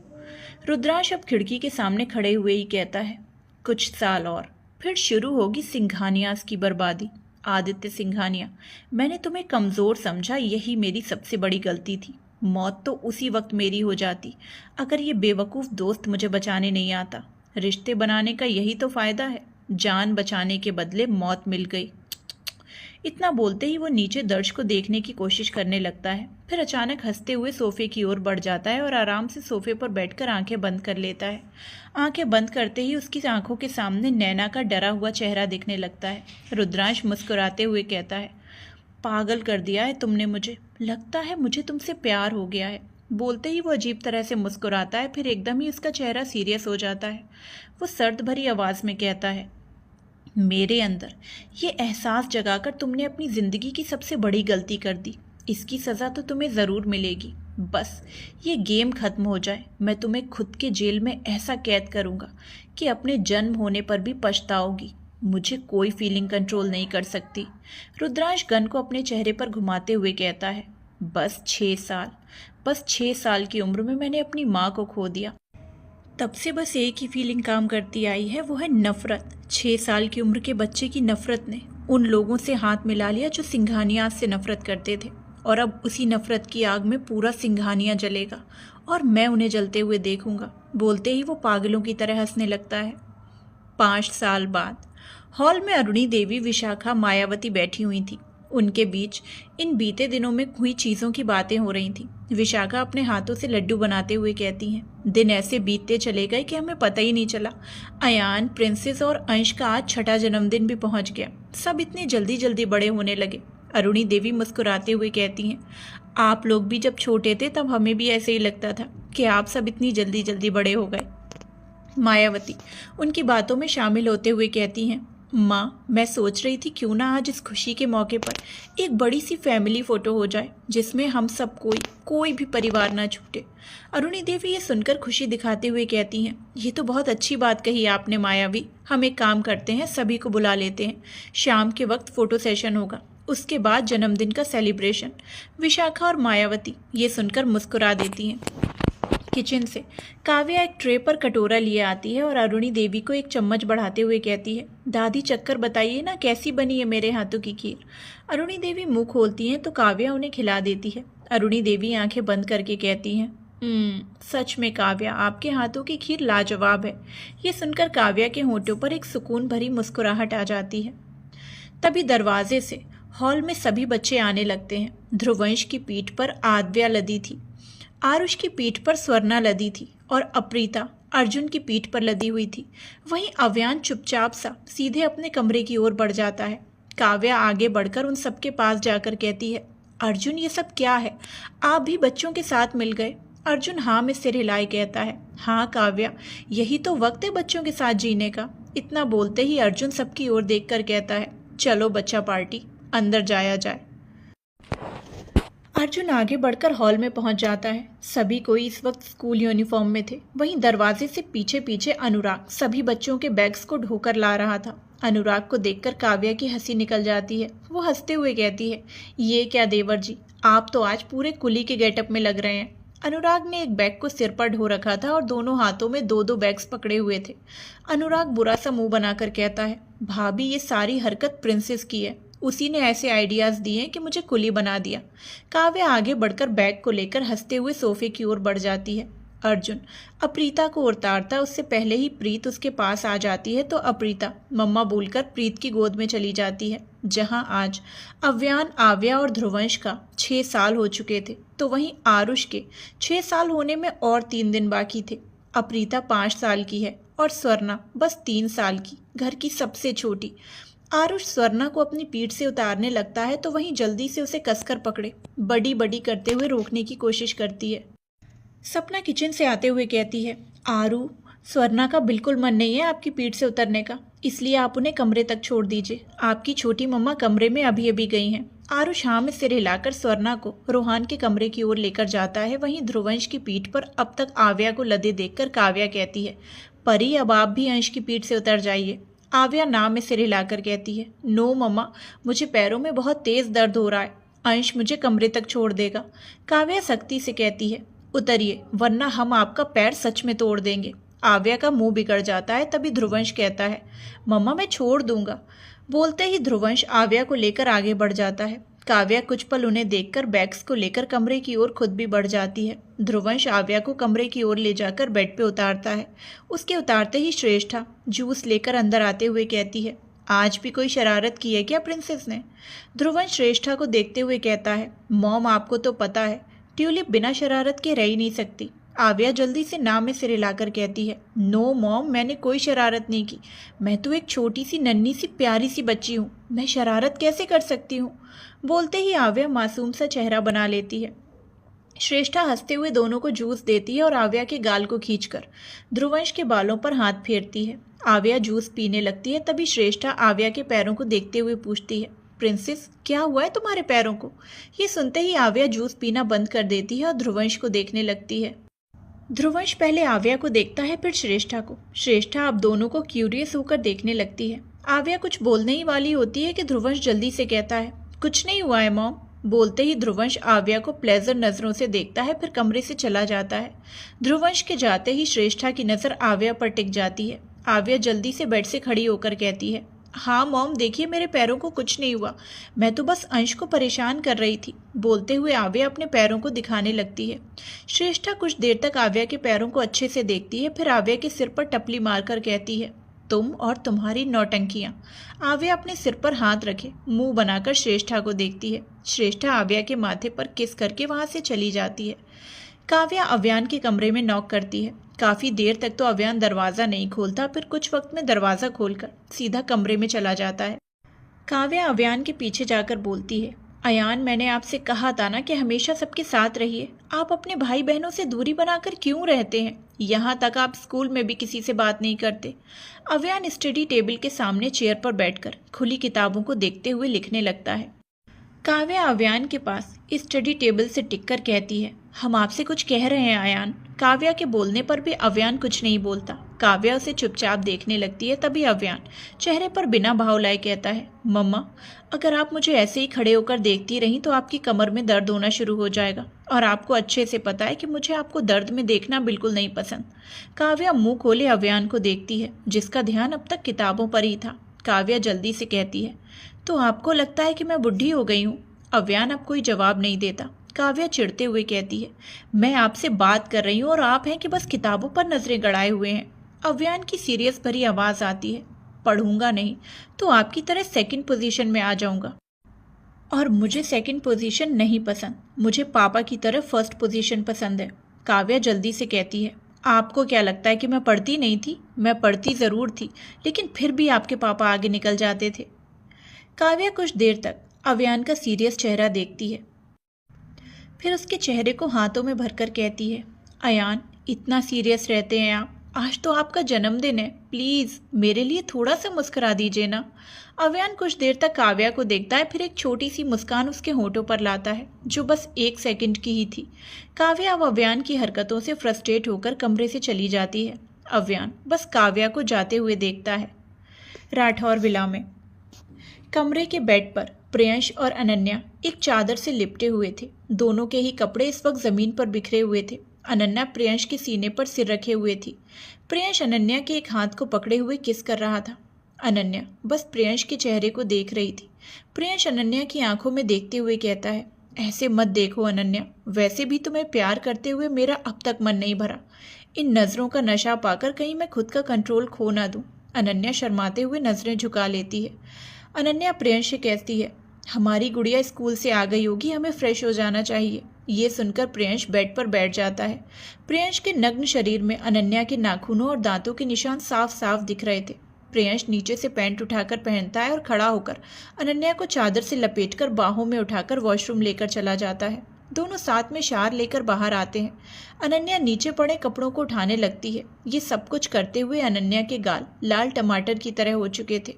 Speaker 1: रुद्रांश अब खिड़की के सामने खड़े हुए ही कहता है, कुछ साल और फिर शुरू होगी सिंघानियास की बर्बादी। आदित्य सिंघानिया, मैंने तुम्हें कमज़ोर समझा, यही मेरी सबसे बड़ी गलती थी। मौत तो उसी वक्त मेरी हो जाती अगर ये बेवकूफ़ दोस्त मुझे बचाने नहीं आता। रिश्ते बनाने का यही तो फ़ायदा है, जान बचाने के बदले मौत मिल गई। इतना बोलते ही वो नीचे दर्श को देखने की कोशिश करने लगता है, फिर अचानक हंसते हुए सोफे की ओर बढ़ जाता है और आराम से सोफे पर बैठकर आंखें बंद कर लेता है। आंखें बंद करते ही उसकी आंखों के सामने नैना का डरा हुआ चेहरा दिखने लगता है। रुद्रांश मुस्कुराते हुए कहता है, पागल कर दिया है तुमने मुझे, लगता है मुझे तुमसे प्यार हो गया है। बोलते ही वो अजीब तरह से मुस्कुराता है, फिर एकदम ही उसका चेहरा सीरियस हो जाता है। वो सर्द भरी आवाज़ में कहता है, मेरे अंदर ये एहसास जगाकर तुमने अपनी ज़िंदगी की सबसे बड़ी गलती कर दी। इसकी सज़ा तो तुम्हें ज़रूर मिलेगी। बस ये गेम ख़त्म हो जाए, मैं तुम्हें खुद के जेल में ऐसा कैद करूँगा कि अपने जन्म होने पर भी पछताओगी। मुझे कोई फीलिंग कंट्रोल नहीं कर सकती। रुद्रांश गन को अपने चेहरे पर घुमाते हुए कहता है, बस 6 साल की उम्र में मैंने अपनी माँ को खो दिया। तब से बस एक ही फीलिंग काम करती आई है, वो है नफ़रत। 6 साल की उम्र के बच्चे की नफ़रत ने उन लोगों से हाथ मिला लिया जो सिंघानिया से नफ़रत करते थे, और अब उसी नफ़रत की आग में पूरा सिंघानिया जलेगा और मैं उन्हें जलते हुए देखूंगा। बोलते ही वो पागलों की तरह हंसने लगता है। 5 साल बाद हॉल में अरुणी देवी, विशाखा, मायावती बैठी हुई थी। उनके बीच इन बीते दिनों में हुई चीज़ों की बातें हो रही थीं। विशाखा अपने हाथों से लड्डू बनाते हुए कहती हैं, दिन ऐसे बीतते चले गए कि हमें पता ही नहीं चला। अयान, प्रिंसेस और अंश का आज 6ठा जन्मदिन भी पहुंच गया। सब इतनी जल्दी जल्दी बड़े होने लगे। अरुणी देवी मुस्कुराते हुए कहती हैं, आप लोग भी जब छोटे थे तब हमें भी ऐसे ही लगता था कि आप सब इतनी जल्दी जल्दी बड़े हो गए। मायावती उनकी बातों में शामिल होते हुए कहती हैं, माँ, मैं सोच रही थी क्यों ना आज इस खुशी के मौके पर एक बड़ी सी फैमिली फ़ोटो हो जाए जिसमें हम सब कोई भी परिवार ना छूटे। अरुणी देवी ये सुनकर खुशी दिखाते हुए कहती हैं, ये तो बहुत अच्छी बात कही आपने मायावी। हम एक काम करते हैं, सभी को बुला लेते हैं। शाम के वक्त फ़ोटो सेशन होगा, उसके बाद जन्मदिन का सेलिब्रेशन। विशाखा और मायावती ये सुनकर मुस्कुरा देती हैं। किचन से काव्या एक ट्रे पर कटोरा लिए आती है और अरुणी देवी को एक चम्मच बढ़ाते हुए कहती है, दादी चक्कर बताइए ना कैसी बनी है मेरे हाथों की खीर। अरुणी देवी मुंह खोलती हैं तो काव्या उन्हें खिला देती है। अरुणी देवी आंखें बंद करके कहती हैं, सच में काव्या, आपके हाथों की खीर लाजवाब है। ये सुनकर काव्या के होंठों पर एक सुकून भरी मुस्कुराहट आ जाती है। तभी दरवाजे से हॉल में सभी बच्चे आने लगते हैं। ध्रुवंश की पीठ पर आद्या लदी थी, आरुष की पीठ पर स्वर्णा लदी थी और अप्रीता अर्जुन की पीठ पर लदी हुई थी। वहीं अव्यान चुपचाप सा सीधे अपने कमरे की ओर बढ़ जाता है। काव्या आगे बढ़कर उन सबके पास जाकर कहती है, अर्जुन ये सब क्या है? आप भी बच्चों के साथ मिल गए? अर्जुन हाँ में सिर हिलाए कहता है, हाँ काव्या, यही तो वक्त है बच्चों के साथ जीने का। इतना बोलते ही अर्जुन सबकी ओर देखकर कहता है, चलो बच्चा पार्टी, अंदर जाया जाए। अर्जुन आगे बढ़कर हॉल में पहुंच जाता है। सभी कोई इस वक्त स्कूल यूनिफॉर्म में थे। वहीं दरवाजे से पीछे पीछे अनुराग सभी बच्चों के बैग्स को ढोकर ला रहा था। अनुराग को देखकर काव्या की हंसी निकल जाती है। वो हंसते हुए कहती है, ये क्या देवर जी, आप तो आज पूरे कुली के गेटअप में लग रहे हैं। अनुराग ने एक बैग को सिर पर ढो रखा था और दोनों हाथों में 2-2 बैग्स पकड़े हुए थे। अनुराग बुरा सा मुंह बनाकर कहता है, भाभी ये सारी हरकत प्रिंसेस की है, उसी ने ऐसे आइडियाज़ दिए कि मुझे कुली बना दिया। काव्या आगे बढ़कर बैग को लेकर हंसते हुए सोफे की ओर बढ़ जाती है। अर्जुन अप्रीता को उतारता उससे पहले ही प्रीत उसके पास आ जाती है तो अप्रीता मम्मा बोलकर प्रीत की गोद में चली जाती है। जहां आज अव्यान, आव्या और ध्रुवंश का 6 साल हो चुके थे तो वहीं आरुष के 6 साल होने में और 3 दिन बाकी थे। अप्रीता 5 साल की है और स्वर्णा बस 3 साल की, घर की सबसे छोटी। आरुष स्वर्णा को अपनी पीठ से उतारने लगता है तो वहीं जल्दी से उसे कसकर पकड़े बड़ी बड़ी करते हुए रोकने की कोशिश करती है। सपना किचन से आते हुए कहती है, आरू, स्वर्णा का बिल्कुल मन नहीं है आपकी पीठ से उतरने का, इसलिए आप उन्हें कमरे तक छोड़ दीजिए। आपकी छोटी मम्मा कमरे में अभी अभी गई हैं। आरुष हाँ में सिर हिलाकर स्वर्णा को रोहान के कमरे की ओर लेकर जाता है। वहीं ध्रुवंश की पीठ पर अब तक आव्या को लदे देखकर काव्या कहती है, परी, अब आप भी अंश की पीठ से उतर जाइए। आव्या ना में सिर हिलाकर कहती है, नो मम्मा, मुझे पैरों में बहुत तेज़ दर्द हो रहा है, अंश मुझे कमरे तक छोड़ देगा। काव्या सख्ती से कहती है, उतरिए वरना हम आपका पैर सच में तोड़ देंगे। आव्या का मुंह बिगड़ जाता है। तभी ध्रुवंश कहता है, मम्मा मैं छोड़ दूंगा। बोलते ही ध्रुवंश आव्या को लेकर आगे बढ़ जाता है। काव्या कुछ पल उन्हें देखकर बैग्स को लेकर कमरे की ओर खुद भी बढ़ जाती है। ध्रुवंश आव्या को कमरे की ओर ले जाकर बेड पे उतारता है। उसके उतारते ही श्रेष्ठा जूस लेकर अंदर आते हुए कहती है, आज भी कोई शरारत की है क्या प्रिंसेस ने? ध्रुवंश श्रेष्ठा को देखते हुए कहता है। मॉम, आपको तो पता है ट्यूलिप बिना शरारत के रह ही नहीं सकती। आव्या जल्दी से नाम में सिर हिलाकर कहती है, नो मॉम, मैंने कोई शरारत नहीं की। मैं तो एक छोटी सी नन्ही सी प्यारी सी बच्ची हूँ, मैं शरारत कैसे कर सकती हूँ? बोलते ही आव्या मासूम सा चेहरा बना लेती है। श्रेष्ठा हंसते हुए दोनों को जूस देती है और आव्या के गाल को खींचकर ध्रुवंश के बालों पर हाथ फेरती है। आव्या जूस पीने लगती है। तभी श्रेष्ठा आव्या के पैरों को देखते हुए पूछती है, प्रिंसेस क्या हुआ है तुम्हारे पैरों को? ये सुनते ही आव्या जूस पीना बंद कर देती है और ध्रुवंश को देखने लगती है। ध्रुवंश पहले आव्या को देखता है, फिर श्रेष्ठा को। श्रेष्ठा अब दोनों को क्यूरियस होकर देखने लगती है। आव्या कुछ बोलने ही वाली होती है कि ध्रुवंश जल्दी से कहता है, कुछ नहीं हुआ है मॉम। बोलते ही ध्रुवंश आव्या को प्लेजर नज़रों से देखता है, फिर कमरे से चला जाता है। ध्रुवंश के जाते ही श्रेष्ठा की नज़र आव्या पर टिक जाती है। आव्या जल्दी से बेड से खड़ी होकर कहती है, हाँ मॉम, देखिए मेरे पैरों को कुछ नहीं हुआ, मैं तो बस अंश को परेशान कर रही थी। बोलते हुए आव्या अपने पैरों को दिखाने लगती है। श्रेष्ठा कुछ देर तक आव्या के पैरों को अच्छे से देखती है, फिर आव्या के सिर पर टपली मारकर कहती है, तुम और तुम्हारी नौटंकियां। आव्या अपने सिर पर हाथ रखे मुंह बनाकर श्रेष्ठा को देखती है। श्रेष्ठा आव्या के माथे पर किस करके वहां से चली जाती है। काव्या अव्यान के कमरे में नॉक करती है। काफी देर तक तो अव्यान दरवाजा नहीं खोलता, फिर कुछ वक्त में दरवाजा खोलकर सीधा कमरे में चला जाता है। काव्या अव्यान के पीछे जाकर बोलती है, अयान, मैंने आपसे कहा था ना कि हमेशा सबके साथ रहिए। आप अपने भाई बहनों से दूरी बनाकर क्यों रहते हैं? यहाँ तक आप स्कूल में भी किसी से बात नहीं करते। अव्यान स्टडी टेबल के सामने चेयर पर बैठकर खुली किताबों को देखते हुए लिखने लगता है। काव्या अव्यान के पास स्टडी टेबल से टिककर कहती है, हम आपसे कुछ कह रहे हैं अयान। काव्या के बोलने पर भी अव्यान कुछ नहीं बोलता। काव्या उसे चुपचाप देखने लगती है। तभी अव्यान चेहरे पर बिना भाव लाए कहता है, मम्मा, अगर आप मुझे ऐसे ही खड़े होकर देखती रहीं तो आपकी कमर में दर्द होना शुरू हो जाएगा, और आपको अच्छे से पता है कि मुझे आपको दर्द में देखना बिल्कुल नहीं पसंद। काव्या मुंह खोले अव्यान को देखती है, जिसका ध्यान अब तक किताबों पर ही था। काव्या जल्दी से कहती है, तो आपको लगता है कि मैं बुढ़ी हो गई हूँ? अव्यान अब कोई जवाब नहीं देता। काव्या चिढ़ते हुए कहती है, मैं आपसे बात कर रही हूँ और आप हैं कि बस किताबों पर नजरें गड़ाए हुए हैं। अव्यान की सीरियस भरी आवाज आती है, पढ़ूंगा नहीं तो आपकी तरह सेकंड पोजीशन में आ जाऊंगा, और मुझे सेकंड पोजीशन नहीं पसंद, मुझे पापा की तरह फर्स्ट पोजीशन पसंद है। काव्या जल्दी से कहती है, आपको क्या लगता है कि मैं पढ़ती नहीं थी? मैं पढ़ती ज़रूर थी, लेकिन फिर भी आपके पापा आगे निकल जाते थे। काव्या कुछ देर तक अव्यान का सीरियस चेहरा देखती है, फिर उसके चेहरे को हाथों में भरकर कहती है, अयान, इतना सीरियस रहते हैं आप? आज तो आपका जन्मदिन है, प्लीज़ मेरे लिए थोड़ा सा मुस्कुरा दीजिए ना। अव्यान कुछ देर तक काव्या को देखता है, फिर एक छोटी सी मुस्कान उसके होठों पर लाता है, जो बस 1 सेकंड की ही थी। काव्या अब अव्यान की हरकतों से फ्रस्ट्रेट होकर कमरे से चली जाती है। अव्यान बस काव्या को जाते हुए देखता है। राठौर विला में कमरे के बेड पर प्रियंश और अनन्या एक चादर से लिपटे हुए थे। दोनों के ही कपड़े इस वक्त जमीन पर बिखरे हुए थे। अनन्या प्रियंश के सीने पर सिर रखे हुए थी। प्रियंश अनन्या के एक हाथ को पकड़े हुए किस कर रहा था। अनन्या बस प्रियंश के चेहरे को देख रही थी। प्रियंश अनन्या की आंखों में देखते हुए कहता है, ऐसे मत देखो अनन्या, वैसे भी तुम्हें प्यार करते हुए मेरा अब तक मन नहीं भरा। इन नज़रों का नशा पाकर कहीं मैं खुद का कंट्रोल खो ना दूं। अनन्या शर्माते हुए नज़रें झुका लेती है। अनन्या प्रियंश से कहती है, हमारी गुड़िया स्कूल से आ गई होगी, हमें फ्रेश हो जाना चाहिए। ये सुनकर प्रियंश बेड पर बैठ जाता है। प्रियंश के नग्न शरीर में अनन्या के नाखूनों और दांतों के निशान साफ साफ दिख रहे थे। प्रियंश नीचे से पैंट उठाकर पहनता है और खड़ा होकर अनन्या को चादर से लपेटकर बाहों में उठाकर वॉशरूम लेकर चला जाता है। दोनों साथ में शार लेकर बाहर आते हैं। अनन्या नीचे पड़े कपड़ों को उठाने लगती है। ये सब कुछ करते हुए अनन्या के गाल लाल टमाटर की तरह हो चुके थे।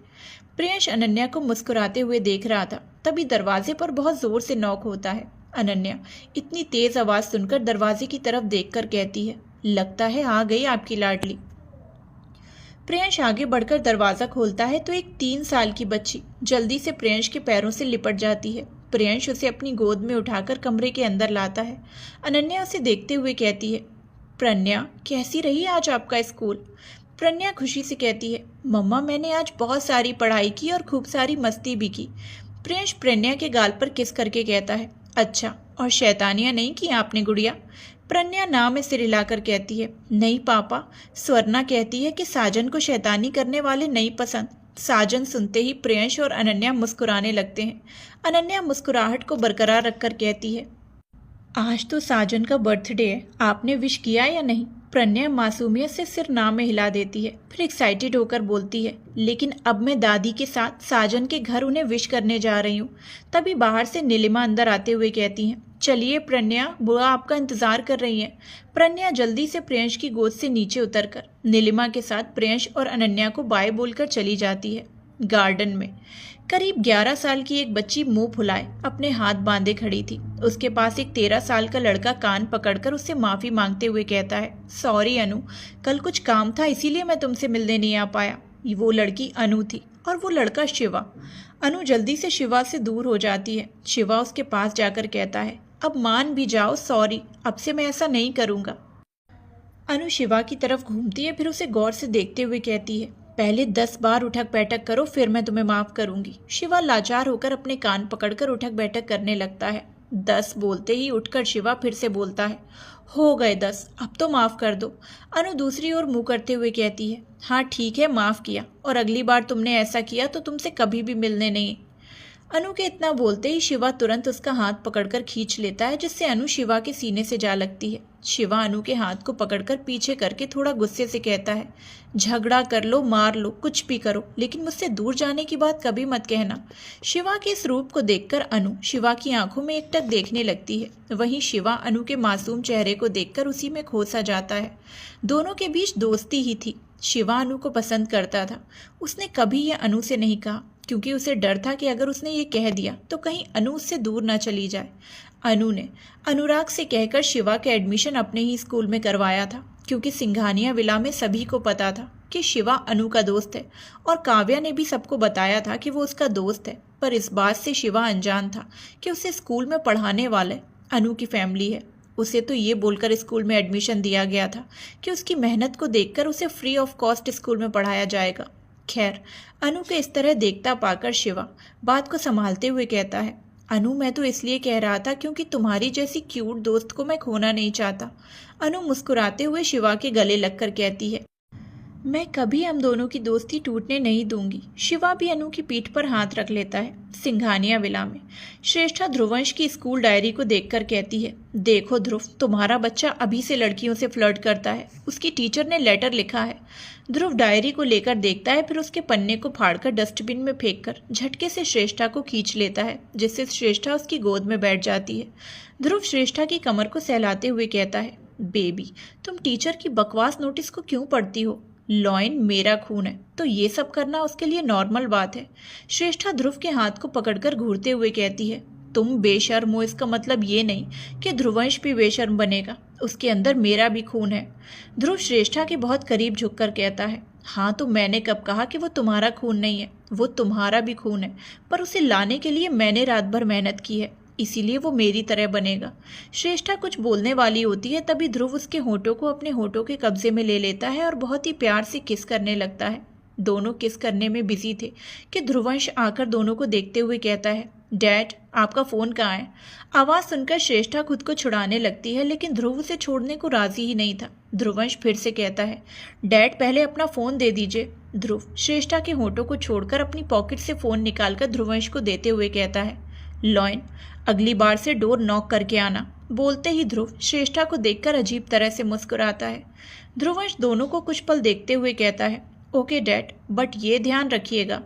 Speaker 1: प्रियंश अनन्या को मुस्कुराते हुए देख रहा था। तभी दरवाजे पर बहुत जोर से नॉक होता है। अनन्या इतनी तेज आवाज सुनकर दरवाजे की तरफ देखकर कहती है, लगता है आ गई आपकी लाडली। प्रियंश आगे बढ़कर दरवाजा खोलता है तो एक 3 साल की बच्ची जल्दी से प्रियंश के पैरों से लिपट जाती है। प्रियंश उसे अपनी गोद में उठाकर कमरे के अंदर लाता है। अनन्या उसे देखते हुए कहती है, प्रन्या, कैसी रही आज आपका स्कूल? प्रन्या खुशी से कहती है, मम्मा, मैंने आज बहुत सारी पढ़ाई की और खूब सारी मस्ती भी की। प्रियंश प्रन्या के गाल पर किस करके कहता है, अच्छा, और शैतानियां नहीं की आपने गुड़िया? प्रन्या ना में सिर हिलाकर कहती है, नहीं पापा, स्वर्णा कहती है कि साजन को शैतानी करने वाले नहीं पसंद। साजन सुनते ही प्रियंश और अनन्या मुस्कुराने लगते हैं। अनन्या मुस्कुराहट को बरकरार रखकर कहती है, आज तो साजन का बर्थडे है, आपने विश किया या नहीं? प्रणय मासूमियत से सिर ना में हिला देती है, फिर एक्साइटेड होकर बोलती है, लेकिन अब मैं दादी के साथ साजन के घर उन्हें विश करने जा रही हूँ। तभी बाहर से नीलिमा अंदर आते हुए कहती हैं, चलिए प्रणया, बुआ आपका इंतजार कर रही हैं। प्रणया जल्दी से प्रियंश की गोद से नीचे उतरकर नीलिमा के साथ प्रियंश और अनन्या को बाय बोलकर चली जाती है। गार्डन में करीब 11 साल की एक बच्ची मुंह फुलाए अपने हाथ बांधे खड़ी थी। उसके पास एक 13 साल का लड़का कान पकड़कर उससे माफी मांगते हुए कहता है, सॉरी अनु, कल कुछ काम था इसीलिए मैं तुमसे मिलने नहीं आ पाया। वो लड़की अनु थी और वो लड़का शिवा। अनु जल्दी से शिवा से दूर हो जाती है। शिवा उसके पास जाकर कहता है, अब मान भी जाओ, सॉरी, अब से मैं ऐसा नहीं करूँगा। अनु शिवा की तरफ घूमती है, फिर उसे गौर से देखते हुए कहती है, पहले 10 बार उठक बैठक करो, फिर मैं तुम्हें माफ़ करूंगी। शिवा लाचार होकर अपने कान पकड़कर उठक बैठक करने लगता है। 10 बोलते ही उठकर शिवा फिर से बोलता है, हो गए 10, अब तो माफ़ कर दो। अनु दूसरी ओर मुंह करते हुए कहती है, हाँ ठीक है, माफ़ किया, और अगली बार तुमने ऐसा किया तो तुमसे कभी भी मिलने नहीं। अनु के इतना बोलते ही शिवा तुरंत उसका हाथ पकड़कर खींच लेता है, जिससे अनु शिवा के सीने से जा लगती है। शिवा अनु के हाथ को पकड़कर पीछे करके थोड़ा गुस्से से कहता है, झगड़ा कर लो, मार लो, कुछ भी करो, लेकिन मुझसे दूर जाने की बात कभी मत कहना। शिवा के इस रूप को देखकर अनु शिवा की आंखों में एकटक देखने लगती है। वहीं शिवा अनु के मासूम चेहरे को देखकर उसी में खो सा जाता है। दोनों के बीच दोस्ती ही थी। शिवा अनु को पसंद करता था। उसने कभी यह अनु से नहीं कहा, क्योंकि उसे डर था कि अगर उसने ये कह दिया तो कहीं अनु उससे दूर ना चली जाए। अनु ने अनुराग से कहकर शिवा के एडमिशन अपने ही स्कूल में करवाया था, क्योंकि सिंघानिया विला में सभी को पता था कि शिवा अनु का दोस्त है, और काव्या ने भी सबको बताया था कि वो उसका दोस्त है। पर इस बात से शिवा अनजान था कि उसे स्कूल में पढ़ाने वाले अनु की फैमिली है। उसे तो ये बोलकर स्कूल में एडमिशन दिया गया था कि उसकी मेहनत को देखकर उसे फ्री ऑफ कॉस्ट स्कूल में पढ़ाया जाएगा। खैर, अनु के इस तरह देखता पाकर शिवा बात को संभालते हुए कहता है, अनु, मैं तो इसलिए कह रहा था क्योंकि तुम्हारी जैसी क्यूट दोस्त को मैं खोना नहीं चाहता। अनु मुस्कुराते हुए शिवा के गले लगकर कहती है, मैं कभी हम दोनों की दोस्ती टूटने नहीं दूंगी। शिवा भी अनु की पीठ पर हाथ रख लेता है। सिंघानिया विला में श्रेष्ठा ध्रुवंश की स्कूल डायरी को देखकर कहती है, देखो ध्रुव, तुम्हारा बच्चा अभी से लड़कियों से फ्लर्ट करता है। उसकी टीचर ने लेटर लिखा है। ध्रुव डायरी को लेकर देखता है, फिर उसके पन्ने को फाड़कर डस्टबिन में फेंककर झटके से श्रेष्ठा को खींच लेता है, जिससे श्रेष्ठा उसकी गोद में बैठ जाती है। ध्रुव श्रेष्ठा की कमर को सहलाते हुए कहता है, बेबी, तुम टीचर की बकवास नोटिस को क्यों पढ़ती हो? लॉयन मेरा खून है, तो ये सब करना उसके लिए नॉर्मल बात है। श्रेष्ठा ध्रुव के हाथ को पकड़कर घूरते हुए कहती है, तुम बेशर्म हो, इसका मतलब ये नहीं कि ध्रुवंश भी बेशर्म बनेगा। उसके अंदर मेरा भी खून है। ध्रुव श्रेष्ठा के बहुत करीब झुककर कहता है, हाँ तो मैंने कब कहा कि वो तुम्हारा खून नहीं है? वो तुम्हारा भी खून है, पर उसे लाने के लिए मैंने रात भर मेहनत की है, इसीलिए वो मेरी तरह बनेगा। श्रेष्ठा कुछ बोलने वाली होती है, तभी ध्रुव उसके होठों को अपने होठों के कब्जे में ले लेता है और बहुत ही प्यार से किस करने लगता है। दोनों किस करने में बिजी थे कि ध्रुवंश आकर दोनों को देखते हुए कहता है, डैड, आपका फ़ोन कहाँ है? आवाज़ सुनकर श्रेष्ठा खुद को छुड़ाने लगती है, लेकिन ध्रुव उसे छोड़ने को राजी ही नहीं था। ध्रुवंश फिर से कहता है, डैड, पहले अपना फ़ोन दे दीजिए। ध्रुव श्रेष्ठा के होठों को छोड़कर अपनी पॉकेट से फ़ोन निकालकर ध्रुवंश को देते हुए कहता है, लॉयन, अगली बार से डोर नॉक करके आना। बोलते ही ध्रुव श्रेष्ठा को देखकर अजीब तरह से मुस्कुराता है। ध्रुवंश दोनों को कुछ पल देखते हुए कहता है, ओके डैड, बट ये ध्यान रखिएगा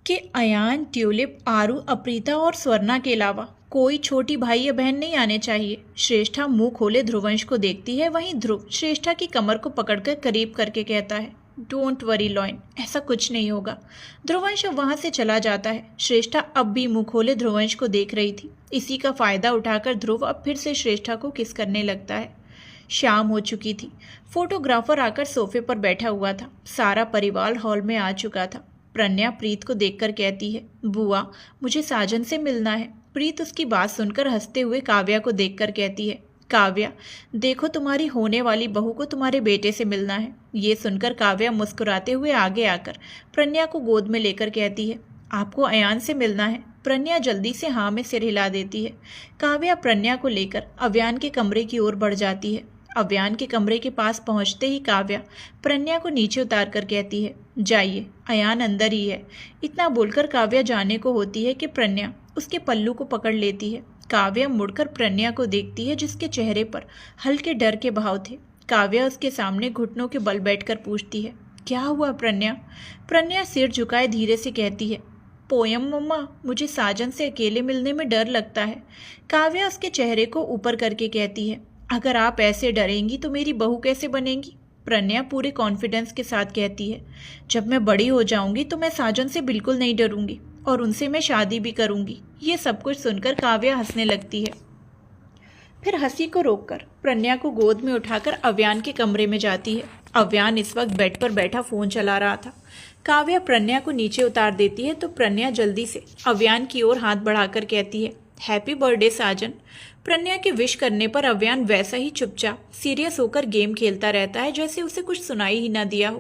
Speaker 1: कि अयान, ट्यूलिप, आरू, अप्रीता और स्वर्णा के अलावा कोई छोटी भाई या बहन नहीं आने चाहिए। श्रेष्ठा मुंह खोले ध्रुवंश को देखती है। वहीं ध्रुव श्रेष्ठा की कमर को पकड़कर करीब करके कहता है, डोंट वरी लॉयन, ऐसा कुछ नहीं होगा। ध्रुवंश अब वहां से चला जाता है। श्रेष्ठा अब भी मुंह खोले ध्रुवंश को देख रही थी। इसी का फायदा उठाकर ध्रुव अब फिर से श्रेष्ठा को किस करने लगता है। शाम हो चुकी थी। फोटोग्राफर आकर सोफे पर बैठा हुआ था। सारा परिवार हॉल में आ चुका था। प्रज्ञा प्रीत को देखकर कहती है, बुआ, मुझे साजन से मिलना है। प्रीत उसकी बात सुनकर हंसते हुए काव्या को देखकर कहती है, काव्या, देखो तुम्हारी होने वाली बहू को तुम्हारे बेटे से मिलना है। ये सुनकर काव्या मुस्कुराते हुए आगे आकर प्रज्ञा को गोद में लेकर कहती है, आपको अयान से मिलना है। प्रज्ञा जल्दी से हाँ में सिर हिला देती है। काव्या प्रज्ञा को लेकर अव्यान के कमरे की ओर बढ़ जाती है। अव्यान के कमरे के पास पहुंचते ही काव्या प्रज्ञा को नीचे उतार कर कहती है, जाइए, अयान अंदर ही है। इतना बोलकर काव्या जाने को होती है कि प्रज्ञा उसके पल्लू को पकड़ लेती है। काव्या मुड़कर प्रज्ञा को देखती है, जिसके चेहरे पर हल्के डर के भाव थे। काव्या उसके सामने घुटनों के बल बैठकर पूछती है, क्या हुआ प्रज्ञा? प्रज्ञा सिर झुकाए धीरे से कहती है, पोयम मम्मा, मुझे साजन से अकेले मिलने में डर लगता है। काव्या उसके चेहरे को ऊपर करके कहती है, अगर आप ऐसे डरेंगी तो मेरी बहू कैसे बनेंगी? प्रज्ञा पूरे कॉन्फिडेंस के साथ कहती है, जब मैं बड़ी हो जाऊंगी तो मैं साजन से बिल्कुल नहीं डरूंगी और उनसे मैं शादी भी करूंगी। ये सब कुछ सुनकर काव्या हंसने लगती है। फिर हंसी को रोककर प्रज्ञा को गोद में उठाकर अव्यान के कमरे में जाती है। अव्यान इस वक्त बेड पर बैठा फोन चला रहा था। काव्या प्रज्ञा को नीचे उतार देती है तो प्रज्ञा जल्दी से अव्यान की ओर हाथ बढ़ाकर कहती है, हैप्पी बर्थडे साजन। प्रज्ञा के विश करने पर अव्यान वैसा ही चुपचाप सीरियस होकर गेम खेलता रहता है, जैसे उसे कुछ सुनाई ही ना दिया हो।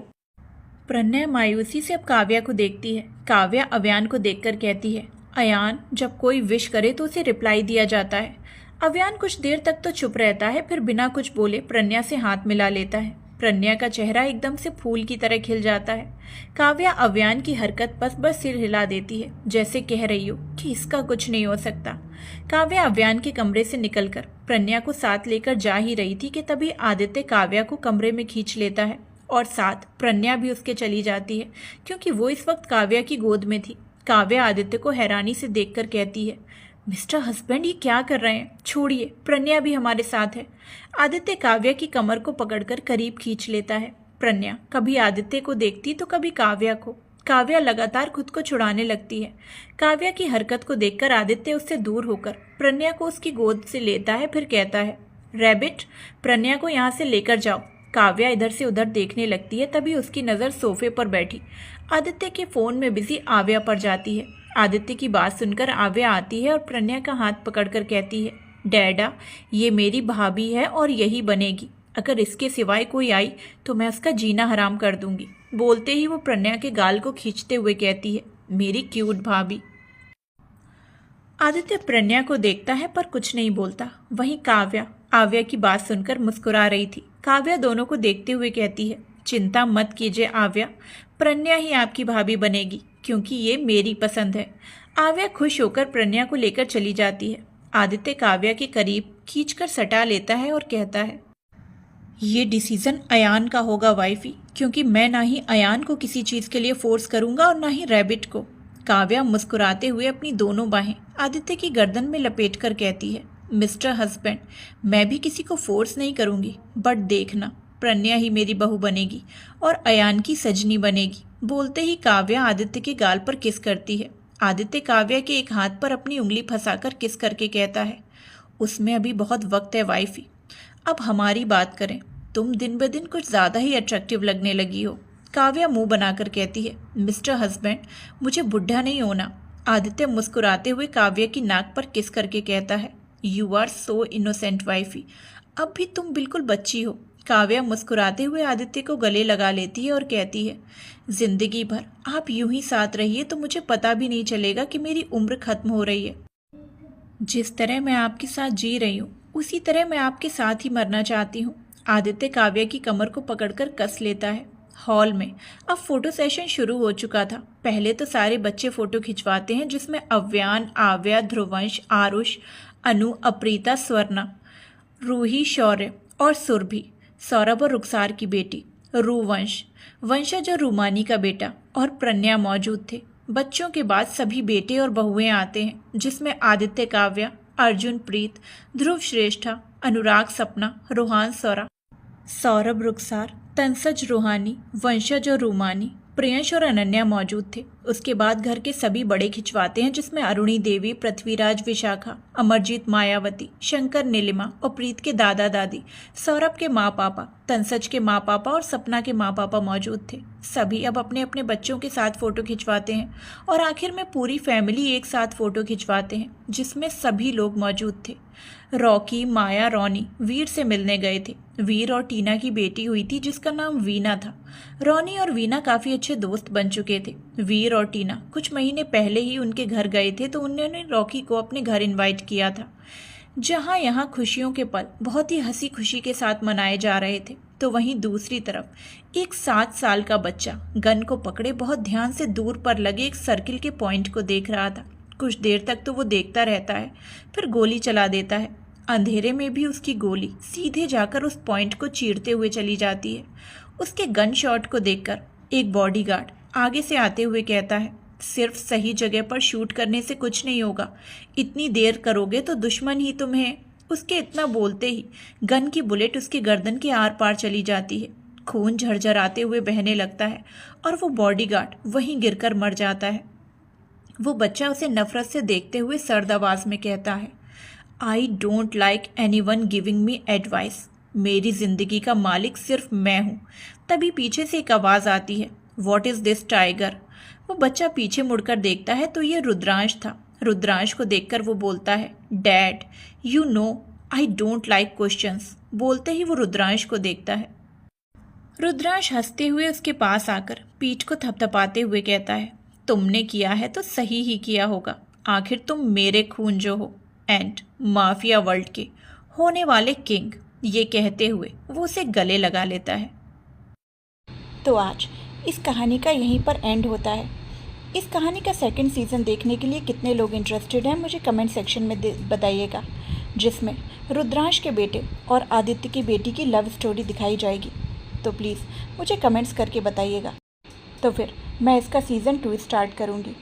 Speaker 1: प्रज्ञा मायूसी से अब काव्या को देखती है। काव्या अव्यान को देखकर कहती है, अयान, जब कोई विश करे तो उसे रिप्लाई दिया जाता है। अव्यान कुछ देर तक तो चुप रहता है, फिर बिना कुछ बोले प्रज्ञा से हाथ मिला लेता है। प्रज्ञा का चेहरा एकदम से फूल की तरह खिल जाता है। काव्या अव्यान की हरकत पर बस सिर हिला देती है, जैसे कह रही हो कि इसका कुछ नहीं हो सकता। काव्या अव्यान के कमरे से निकलकर प्रज्ञा को साथ लेकर जा ही रही थी कि तभी आदित्य काव्या को कमरे में खींच लेता है और साथ प्रज्ञा भी उसके चली जाती है, क्योंकि वो इस वक्त काव्या की गोद में थी। काव्या आदित्य को हैरानी से देखकर कहती है, मिस्टर हस्बैंड, ये क्या कर रहे हैं? छोड़िए, प्रज्ञा भी हमारे साथ है। आदित्य काव्या की कमर को पकड़कर करीब खींच लेता है। प्रज्ञा कभी आदित्य को देखती तो कभी काव्या को। काव्या लगातार खुद को छुड़ाने लगती है। काव्या की हरकत को देखकर आदित्य उससे दूर होकर प्रज्ञा को उसकी गोद से लेता है, फिर कहता है, रैबिट, प्रज्ञा को यहाँ से लेकर जाओ। काव्या इधर से उधर देखने लगती है, तभी उसकी नज़र सोफे पर बैठी आदित्य के फ़ोन में बिजी आव्या पर जाती है। आदित्य की बात सुनकर आव्या आती है और प्रज्ञा का हाथ पकड़कर कहती है, डैडा, ये मेरी भाभी है और यही बनेगी। अगर इसके सिवाय कोई आई तो मैं उसका जीना हराम कर दूंगी। बोलते ही वो प्रज्ञा के गाल को खींचते हुए कहती है, मेरी क्यूट भाभी। आदित्य प्रज्ञा को देखता है पर कुछ नहीं बोलता। वहीं काव्या आव्या की बात सुनकर मुस्कुरा रही थी। काव्या दोनों को देखते हुए कहती है, चिंता मत कीजिए आव्या, प्रज्ञा ही आपकी भाभी बनेगी क्योंकि ये मेरी पसंद है। आव्या खुश होकर प्रज्ञा को लेकर चली जाती है। आदित्य काव्या के करीब खींचकर सटा लेता है और कहता है, ये डिसीजन अयान का होगा वाइफी, क्योंकि मैं ना ही अयान को किसी चीज़ के लिए फोर्स करूंगा और ना ही रैबिट को। काव्या मुस्कुराते हुए अपनी दोनों बाहें आदित्य की गर्दन में लपेट कर कहती है, मिस्टर हस्बैंड, मैं भी किसी को फोर्स नहीं करूंगी, बट देखना, प्रज्ञा ही मेरी बहू बनेगी और अयान की सजनी बनेगी। बोलते ही काव्या आदित्य के गाल पर किस करती है। आदित्य काव्या के एक हाथ पर अपनी उंगली फंसाकर किस करके कहता है, उसमें अभी बहुत वक्त है वाइफी, अब हमारी बात करें। तुम दिन ब दिन कुछ ज़्यादा ही अट्रैक्टिव लगने लगी हो। काव्या मुंह बनाकर कहती है, मिस्टर हस्बैंड, मुझे बुढ़ा नहीं होना। आदित्य मुस्कुराते हुए काव्या की नाक पर किस करके कहता है, you are so innocent wifey, अब भी तुम बिल्कुल बच्ची हो। काव्या मुस्कुराते हुए आदित्य को गले लगा लेती है और कहती है, जिंदगी भर आप यूं ही साथ रहिए तो मुझे पता भी नहीं चलेगा कि मेरी उम्र खत्म हो रही है। जिस तरह मैं आपके साथ जी रही हूँ उसी तरह मैं आपके साथ ही मरना चाहती हूँ। आदित्य काव्या की कमर को पकड़कर कस लेता है। हॉल में अब फोटो सेशन शुरू हो चुका था। पहले तो सारे बच्चे फोटो खिंचवाते हैं, जिसमें अव्यान, आव्या, ध्रुवंश, आरुष, अनु, अप्रीता, स्वर्णा, रूही, शौर्य और सुरभि, सौरभ और रुखसार की बेटी रूवंश, वंशज और रूमानी का बेटा और प्रज्ञा मौजूद थे। बच्चों के बाद सभी बेटे और बहुएं आते हैं, जिसमें आदित्य काव्या, अर्जुन प्रीत, ध्रुव श्रेष्ठा, अनुराग सपना, रोहान सौरा, सौरभ रुखसार, तंसज रूहानी, वंशज और रूमानी, प्रियंश और अनन्या मौजूद थे। उसके बाद घर के सभी बड़े खिंचवाते हैं, जिसमें अरुणी देवी, पृथ्वीराज, विशाखा, अमरजीत, मायावती, शंकर, नीलिमा और प्रीत के दादा दादी, सौरभ के माँ पापा, तंसज के माँ पापा और सपना के माँ पापा मौजूद थे। सभी अब अपने अपने बच्चों के साथ फोटो खिंचवाते हैं और आखिर में पूरी फैमिली एक साथ फोटो खिंचवाते हैं, जिसमें सभी लोग मौजूद थे। रॉकी, माया, रॉनी वीर से मिलने गए थे। वीर और टीना की बेटी हुई थी जिसका नाम वीना था। रॉनी और वीना काफ़ी अच्छे दोस्त बन चुके थे। वीर और टीना कुछ महीने पहले ही उनके घर गए थे, तो उन्होंने रॉकी को अपने घर इनवाइट किया था। जहाँ यहाँ खुशियों के पल बहुत ही हंसी खुशी के साथ मनाए जा रहे थे, तो वहीं दूसरी तरफ एक 7 साल का बच्चा गन को पकड़े बहुत ध्यान से दूर पर लगे एक सर्किल के पॉइंट को देख रहा था। कुछ देर तक तो वो देखता रहता है, फिर गोली चला देता है। अंधेरे में भी उसकी गोली सीधे जाकर उस पॉइंट को चीरते हुए चली जाती है। उसके गन शॉट को देखकर एक बॉडीगार्ड आगे से आते हुए कहता है, सिर्फ सही जगह पर शूट करने से कुछ नहीं होगा, इतनी देर करोगे तो दुश्मन ही तुम्हें। उसके इतना बोलते ही गन की बुलेट उसके गर्दन के आर पार चली जाती है। खून झरझराते हुए बहने लगता है और वो बॉडीगार्ड वहीं गिरकर मर जाता है। वो बच्चा उसे नफरत से देखते हुए सर्द आवाज में कहता है, I don't like anyone giving me advice. मेरी जिंदगी का मालिक सिर्फ मैं हूँ। तभी पीछे से एक आवाज़ आती है, व्हाट इज़ दिस टाइगर। वो बच्चा पीछे मुड़कर देखता है तो ये रुद्रांश था। रुद्रांश को देखकर वो बोलता है, dad you know I don't like questions. बोलते ही वो रुद्रांश को देखता है। रुद्रांश हंसते हुए उसके पास आकर पीठ को थपथपाते हुए कहता है, तुमने किया है तो सही ही किया होगा, आखिर तुम मेरे खून जो हो एंड माफिया वर्ल्ड के होने वाले किंग। ये कहते हुए वो उसे गले लगा लेता है।
Speaker 2: तो आज इस कहानी का यहीं पर एंड होता है। इस कहानी का सेकंड सीज़न देखने के लिए कितने लोग इंटरेस्टेड हैं मुझे कमेंट सेक्शन में बताइएगा, जिसमें रुद्रांश के बेटे और आदित्य की बेटी की लव स्टोरी दिखाई जाएगी। तो प्लीज़ मुझे कमेंट्स करके बताइएगा। तो फिर मैं इसका सीज़न 2 स्टार्ट करूँगी।